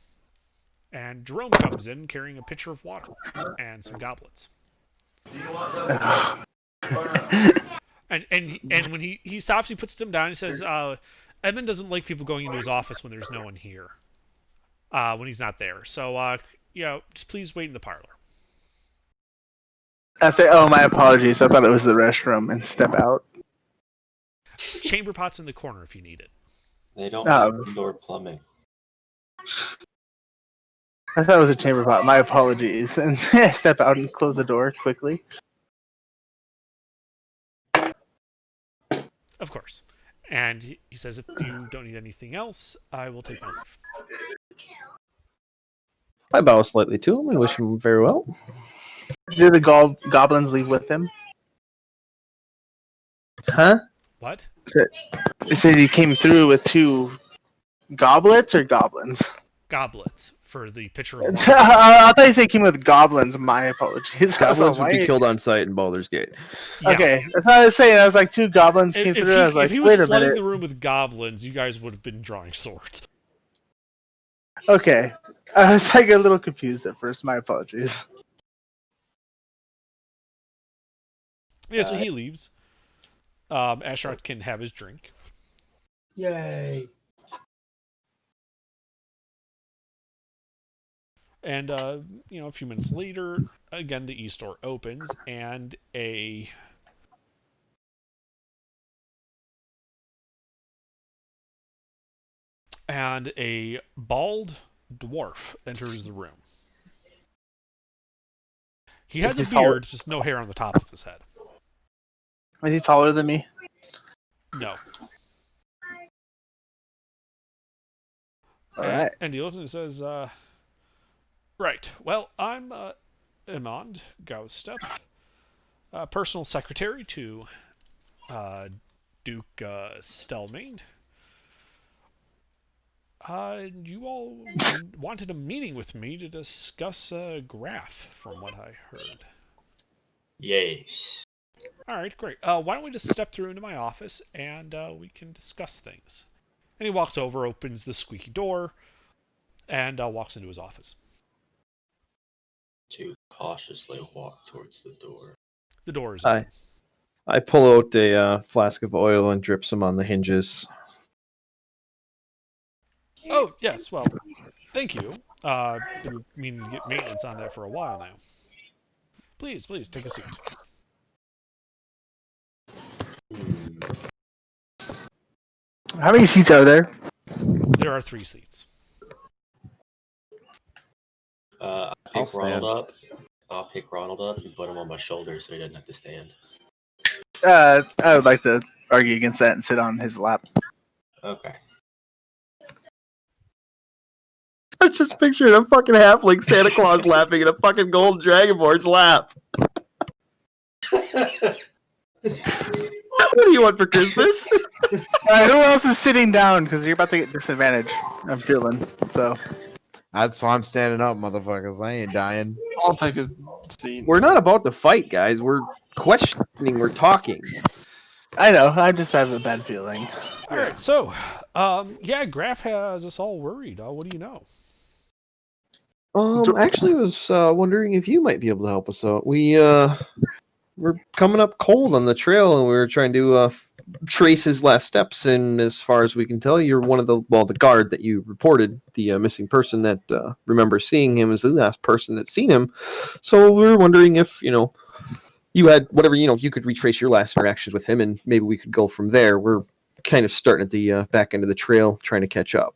and Jerome comes in carrying a pitcher of water and some goblets. And when he stops, he puts them down. He says, "Edmund doesn't like people going into his office when there's no one here, when he's not there. So just please wait in the parlor." I say, "Oh, my apologies. I thought it was the restroom," and step out. Chamber pot's in the corner if you need it. They don't have indoor plumbing. I thought it was a chamber pot. My apologies. And I step out and close the door quickly. Of course. And he says, "If you don't need anything else, I will take my leave." I bow slightly to him and wish him very well. Did the goblins leave with him? Huh? What? They said he came through with 2 goblets or goblins? Goblets for the pitcher of water. I thought you said he came with goblins. My apologies. Goblins would be killed on sight in Baldur's Gate. Yeah. Okay, that's what I was saying. I was like, 2 goblins came through. I was like, if he was wait a flooding minute. the room with goblins, you guys would have been drawing swords. Okay, I was like a little confused at first. My apologies. Yeah, so he leaves. Ashrod can have his drink. Yay! And a few minutes later, again the east door opens, and a bald dwarf enters the room. He has a beard, just no hair on the top of his head. Is he taller than me? No. Alright. And he looks and says, "Right. Well, I'm Emond Gaustep, personal secretary to Duke Stelmane. You all wanted a meeting with me to discuss Graph, from what I heard." Yes. All right, great. Why don't we just step through into my office and we can discuss things. And he walks over, opens the squeaky door, and walks into his office. To cautiously walk towards the door. The door is open. I pull out a flask of oil and drip some on the hinges. Oh, yes, well, thank you. Been meaning to get maintenance on that for a while now. Please, take a seat. How many seats are there? There are 3 seats. I'll pick Ronald up and put him on my shoulder so he doesn't have to stand. I would like to argue against that and sit on his lap. Okay. I'm just picturing a fucking halfling Santa Claus laughing in a fucking gold dragonborn's lap. What do you want for Christmas? Alright, who else is sitting down? Because you're about to get disadvantage. I'm feeling. So. That's why I'm standing up, motherfuckers. I ain't dying. I'll take a seat. We're not about to fight, guys. We're questioning. We're talking. I know. I just have a bad feeling. All right, so, Graph has us all worried. What do you know? Actually, I was wondering if you might be able to help us out. We're coming up cold on the trail, and we were trying to trace his last steps. And as far as we can tell, you're one of the guard that you reported, the missing person that remembers seeing him as the last person that's seen him. So we were wondering if you had whatever you could retrace your last interactions with him, and maybe we could go from there. We're kind of starting at the back end of the trail, trying to catch up.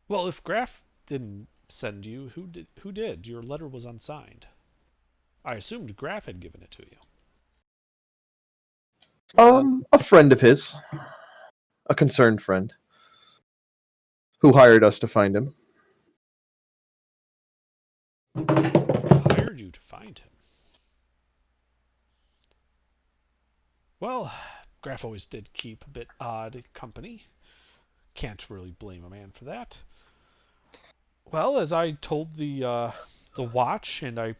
Well, if Graph didn't send you, who did? Your letter was unsigned. I assumed Graph had given it to you. A friend of his, a concerned friend, who hired us to find him. Hired you to find him. Well, Graf always did keep a bit odd company. Can't really blame a man for that. Well, as I told the watch, and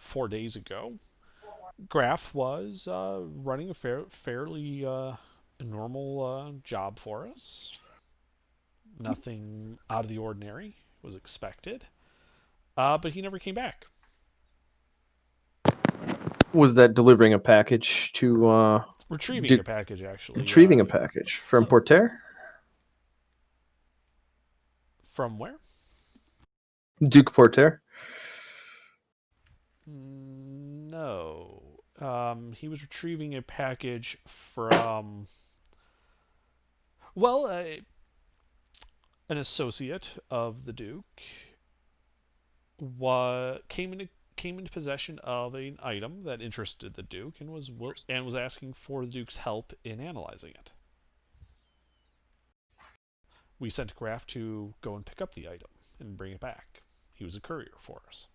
4 days ago, Graf was running a fairly normal job for us. Nothing out of the ordinary was expected, but he never came back. Was that delivering a package to Retrieving a package, actually. retrieving a package from Porter? From where? Duke Porter? No. He was retrieving a package from, well, an associate of the Duke came into possession of an item that interested the Duke and was asking for the Duke's help in analyzing it. We sent Graf to go and pick up the item and bring it back. He was a courier for us.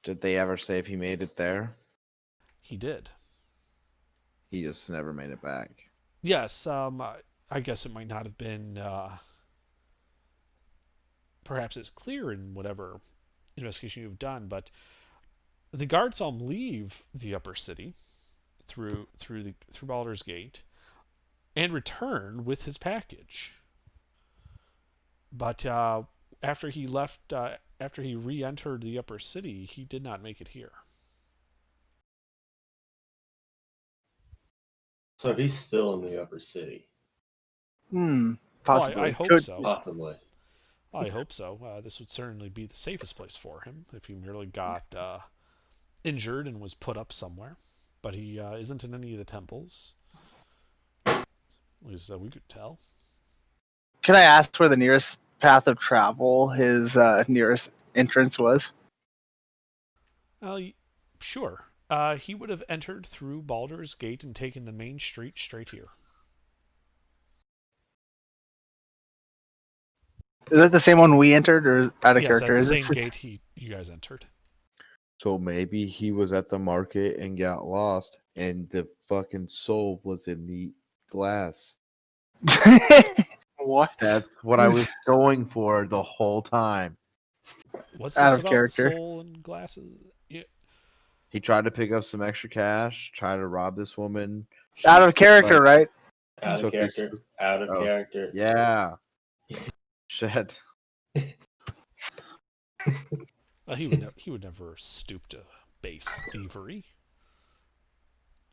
Did they ever say if he made it there? He did. He just never made it back. Yes, I guess it might not have been perhaps as clear in whatever investigation you've done, but the guards saw him leave the upper city through Baldur's Gate and return with his package. But after he left, after he re-entered the upper city, he did not make it here. So he's still in the upper city. Possibly. I hope Could- so. Possibly. I hope so. This would certainly be the safest place for him if he merely got injured and was put up somewhere. But he isn't in any of the temples. At least we could tell. Can I ask where the nearest path of travel his nearest entrance was? Sure. He would have entered through Baldur's Gate and taken the main street straight here. Is that the same one we entered, or is out of Yes, character? that's the Is same it gate you guys entered. So maybe he was at the market and got lost, and the fucking soul was in the glass. What? That's what I was going for the whole time. What's Out this of about character. soul and glasses? Yeah. He tried to pick up some extra cash, tried to rob this woman. Out of character, Like, right? Out of Took his- character. Out of Oh. character. Yeah. Shit. He would never stoop to base thievery.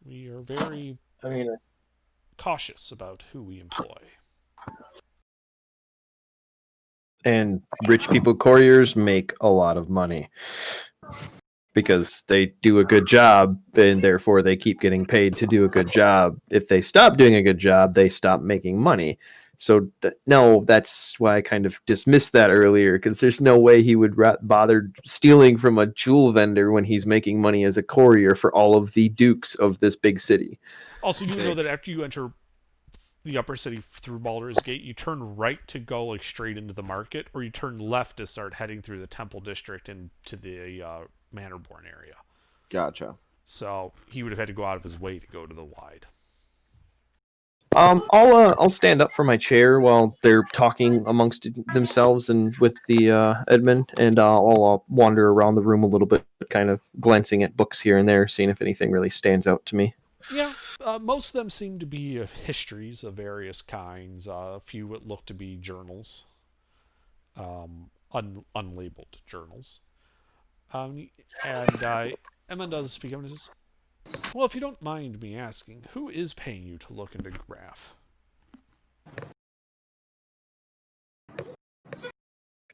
We are very I mean, cautious about who we employ. And rich people couriers make a lot of money because they do a good job, and therefore they keep getting paid to do a good job. If they stop doing a good job, they stop making money. So no, that's why I kind of dismissed that earlier, because there's no way he would bother stealing from a jewel vendor when he's making money as a courier for all of the dukes of this big city. Also, you Sick. know that after you enter the upper city through Baldur's Gate, you turn right to go like straight into the market, or you turn left to start heading through the Temple District into the Manorborn area. Gotcha. So he would have had to go out of his way to go to the wide. I'll stand up from my chair while they're talking amongst themselves and with the admin, and I'll wander around the room a little bit, kind of glancing at books here and there, seeing if anything really stands out to me. Yeah, most of them seem to be histories of various kinds. A few would look to be journals, unlabeled journals. And Emma does speak up and says, "Well, if you don't mind me asking, who is paying you to look into Graf?"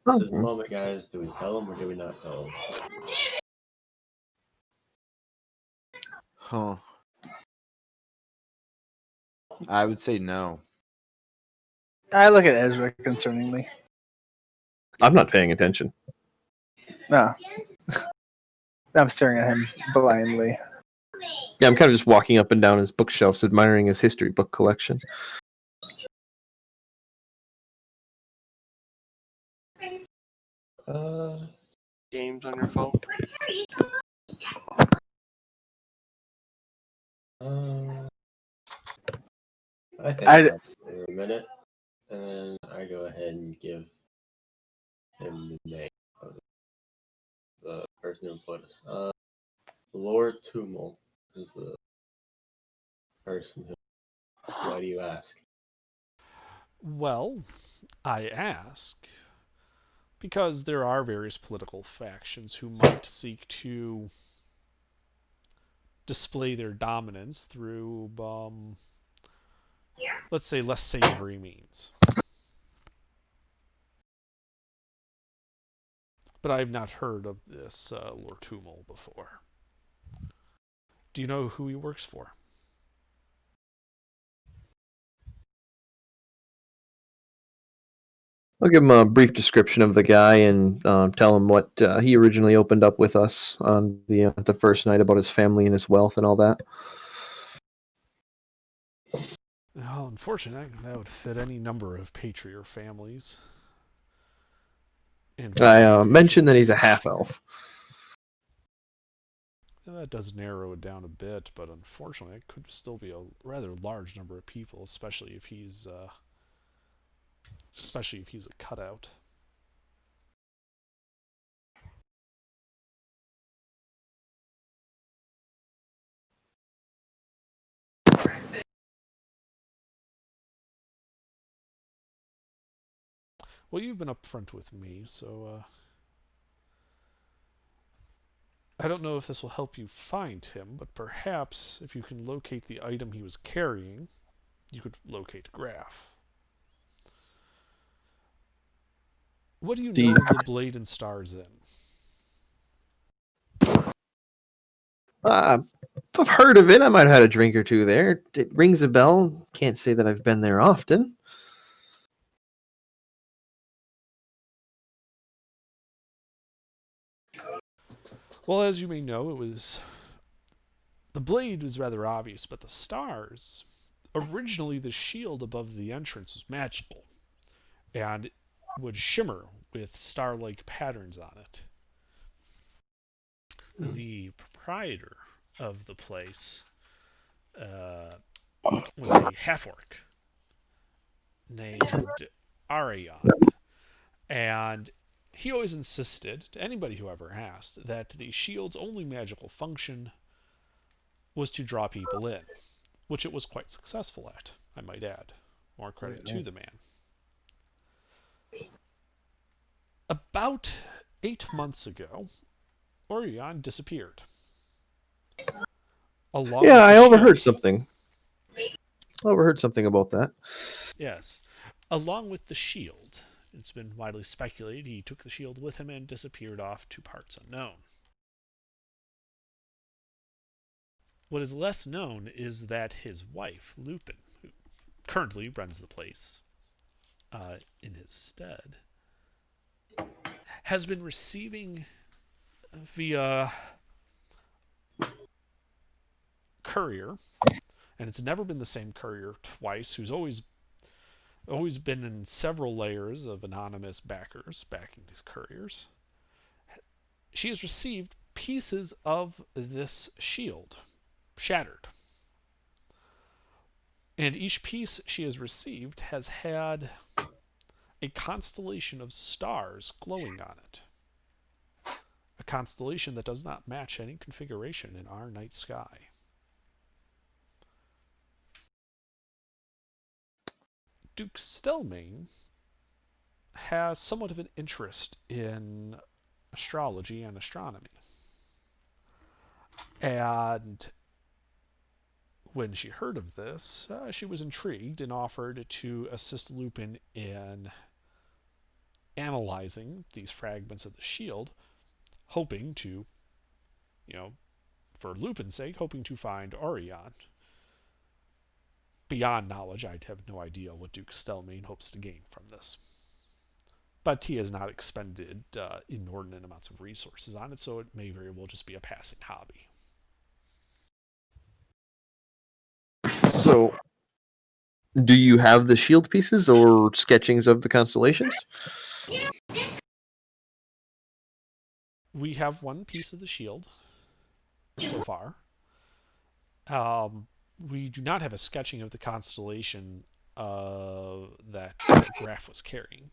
This is the moment, guys. Do we tell him or do we not tell him? Huh. I would say no. I look at Ezra concerningly. I'm not paying attention. No. I'm staring at him blindly. Yeah, I'm kind of just walking up and down his bookshelves, admiring his history book collection. Games on your phone. I think I- that's for a minute, and then I go ahead and give him the name of the person who put us. Lord Tumul is the person who. Why do you ask? Well, I ask because there are various political factions who might seek to display their dominance through, let's say, less savory means. But I've not heard of this Lord Tumul before. Do you know who he works for? I'll give him a brief description of the guy and tell him what he originally opened up with us on the first night about his family and his wealth and all that. Well, unfortunately, that would fit any number of patriarch families. And I mentioned that he's a half-elf. that does narrow it down a bit, but unfortunately, it could still be a rather large number of people, especially if he's a cutout. Well, you've been upfront with me, so I don't know if this will help you find him, but perhaps if you can locate the item he was carrying, you could locate Graf. What do you know of the Blade and Stars Inn? I've heard of it. I might have had a drink or two there. It rings a bell. Can't say that I've been there often. Well, as you may know, the blade was rather obvious, but the stars. Originally, the shield above the entrance was magical and would shimmer with star-like patterns on it. The proprietor of the place was a half-orc named Arion, and he always insisted to anybody who ever asked that the shield's only magical function was to draw people in, which it was quite successful at, I might add. More credit to the man. About 8 months ago, Orion disappeared. Yeah, I overheard something. Overheard something about that. Yes. Along with the shield. It's been widely speculated he took the shield with him and disappeared off to parts unknown. What is less known is that his wife, Lupin, who currently runs the place in his stead, has been receiving via courier, and it's never been the same courier twice, who's always been in several layers of anonymous backers backing these couriers. She has received pieces of this shield, shattered. And each piece she has received has had a constellation of stars glowing on it. A constellation that does not match any configuration in our night sky. Duke Stelmane has somewhat of an interest in astrology and astronomy. And when she heard of this, she was intrigued and offered to assist Lupin in analyzing these fragments of the shield, hoping to, for Lupin's sake, hoping to find Orion. Beyond knowledge, I'd have no idea what Duke Stelmane hopes to gain from this. but he has not expended inordinate amounts of resources on it, so it may very well just be a passing hobby. So, do you have the shield pieces or sketchings of the constellations? We have one piece of the shield so far. We do not have a sketching of the constellation that Graf was carrying.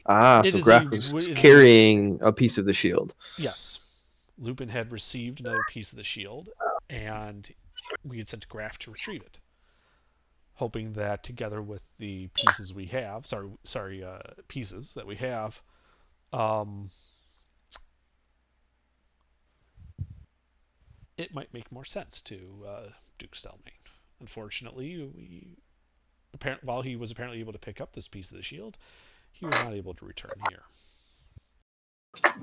Ah, It so is Graf a- was it is a- carrying a piece of the shield. Yes. Lupin had received another piece of the shield, and we had sent Graf to retrieve it, hoping that together with the pieces we have, pieces that we have, it might make more sense to Duke Stelmane. Unfortunately, while he was apparently able to pick up this piece of the shield, he was not able to return here.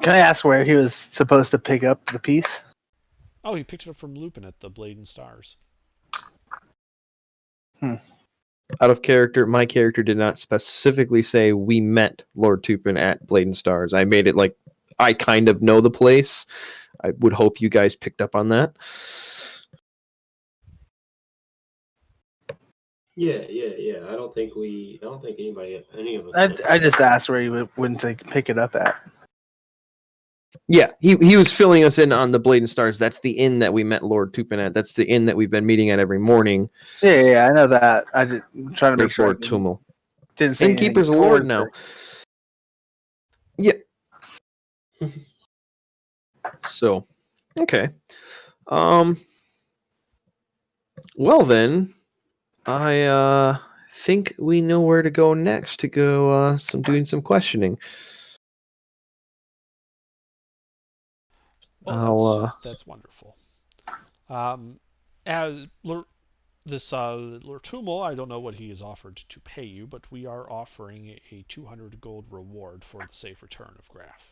Can I ask where he was supposed to pick up the piece? Oh, he picked it up from Lupin at the Blade and Stars. Out of character, my character did not specifically say we met Lord Tupin at Blade and Stars. I made it like I kind of know the place. I would hope you guys picked up on that. Yeah. I don't think any of us. I just asked where he went to pick it up at. Yeah, he was filling us in on the Blade and Stars. That's the inn that we met Lord Tupin at. That's the inn that we've been meeting at every morning. Yeah, I know that. I'm trying to make With sure. Lord Tumul. Didn't say anything Innkeeper's a lord towards now. it. Yeah. So, okay. Well then, I think we know where to go next to go doing some questioning. Well, that's wonderful. As Lord Tumul, I don't know what he has offered to pay you, but we are offering a 200 gold reward for the safe return of Graf.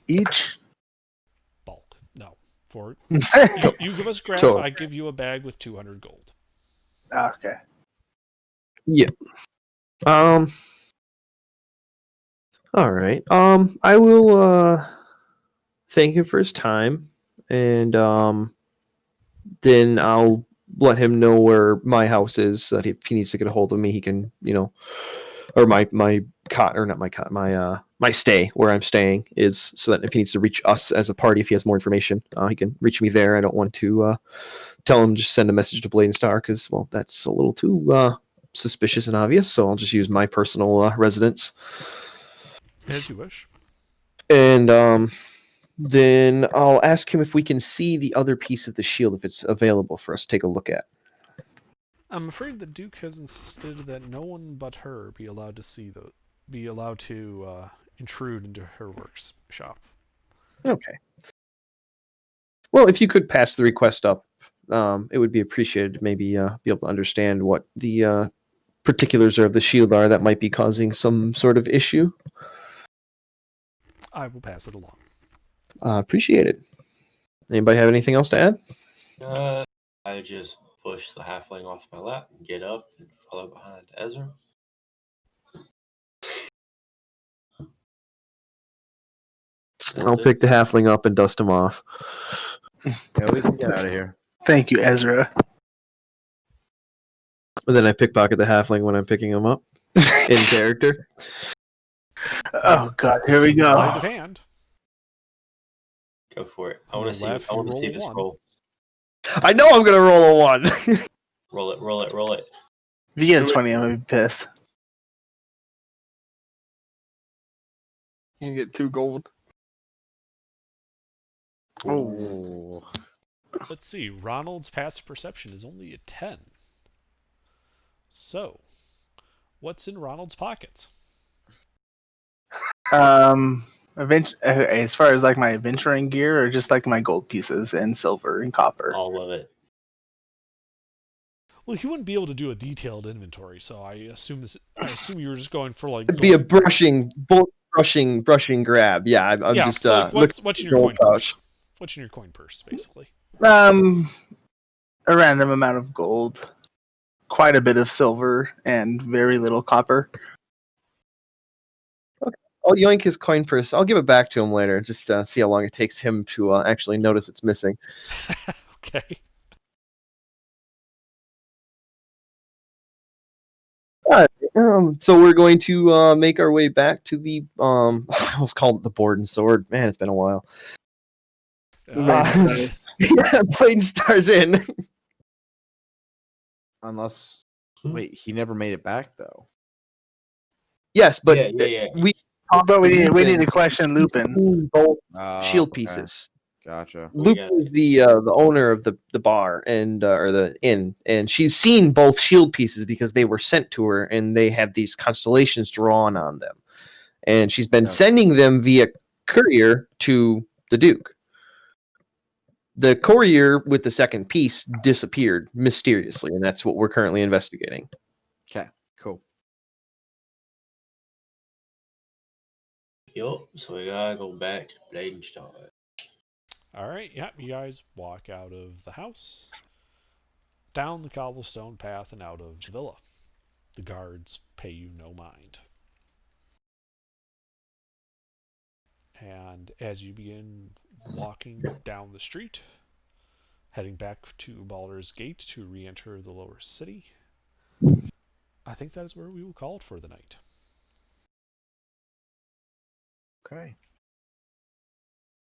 Each? Bulk. No. For Okay. you give us Graf, Total. I give you a bag with 200 gold. Yeah. All right. I will thank him for his time, and then I'll let him know where my house is, so that if he needs to get a hold of me, he can, or my cot, or not my cot, my stay where I'm staying is, so that if he needs to reach us as a party, if he has more information, he can reach me there. I don't want to tell him just send a message to Blade and Star, because, well, that's a little too suspicious and obvious, so I'll just use my personal residence. As you wish. And then I'll ask him if we can see the other piece of the shield, if it's available for us to take a look at. I'm afraid the Duke has insisted that no one but her be allowed to intrude into her workshop. Okay. Well, if you could pass the request up, it would be appreciated. Maybe be able to understand what the particulars of the shield are that might be causing some sort of issue. I will pass it along. Appreciate it. Anybody have anything else to add? I just push the halfling off my lap and get up and follow behind Ezra. I'll pick the halfling up and dust him off. Yeah, we can get out of here. Thank you, Ezra. And then I pickpocket the halfling when I'm picking him up in character. Oh god, here we go. Sleight of hand. Go for it. I want Roll to see. left, I want to roll see this one. roll. I know I'm gonna roll a 1. Roll it. Roll it. Roll it. If you get a 20, I'm gonna be pissed. You get 2 gold. Oh. Let's see. Ronald's passive perception is only a 10. So, what's in Ronald's pockets? As far as like my adventuring gear, or just like my gold pieces and silver and copper. All of it. Well, he wouldn't be able to do a detailed inventory, so I assume you were just going for like. It'd be a brushing grab. Yeah, I'm yeah. just So like, what's in your coin gold purse? What's in your coin purse, basically? A random amount of gold, quite a bit of silver, and very little copper. I'll yoink his coin purse. I'll give it back to him later. Just see how long it takes him to actually notice it's missing. Okay. So we're going to make our way back to the I almost called it the Board and Sword. Man, it's been a while. Yeah, Blade and Stars Inn. Unless, wait, he never made it back though. Yes, but Yeah. we But we need to question Lupin. seen both shield Okay. pieces. Gotcha. Luke is the owner of the bar and or the inn, and she's seen both shield pieces because they were sent to her, and they have these constellations drawn on them, and she's been Yeah. sending them via courier to the Duke. The courier with the second piece disappeared mysteriously, and that's what we're currently investigating. Okay. Cool. Yup, so we gotta go back to Blade and Stars. All right. Yeah, you guys walk out of the house, down the cobblestone path, and out of the villa. The guards pay you no mind. And as you begin walking down the street, heading back to Baldur's Gate to re-enter the lower city, I think that is where we will call it for the night. Okay.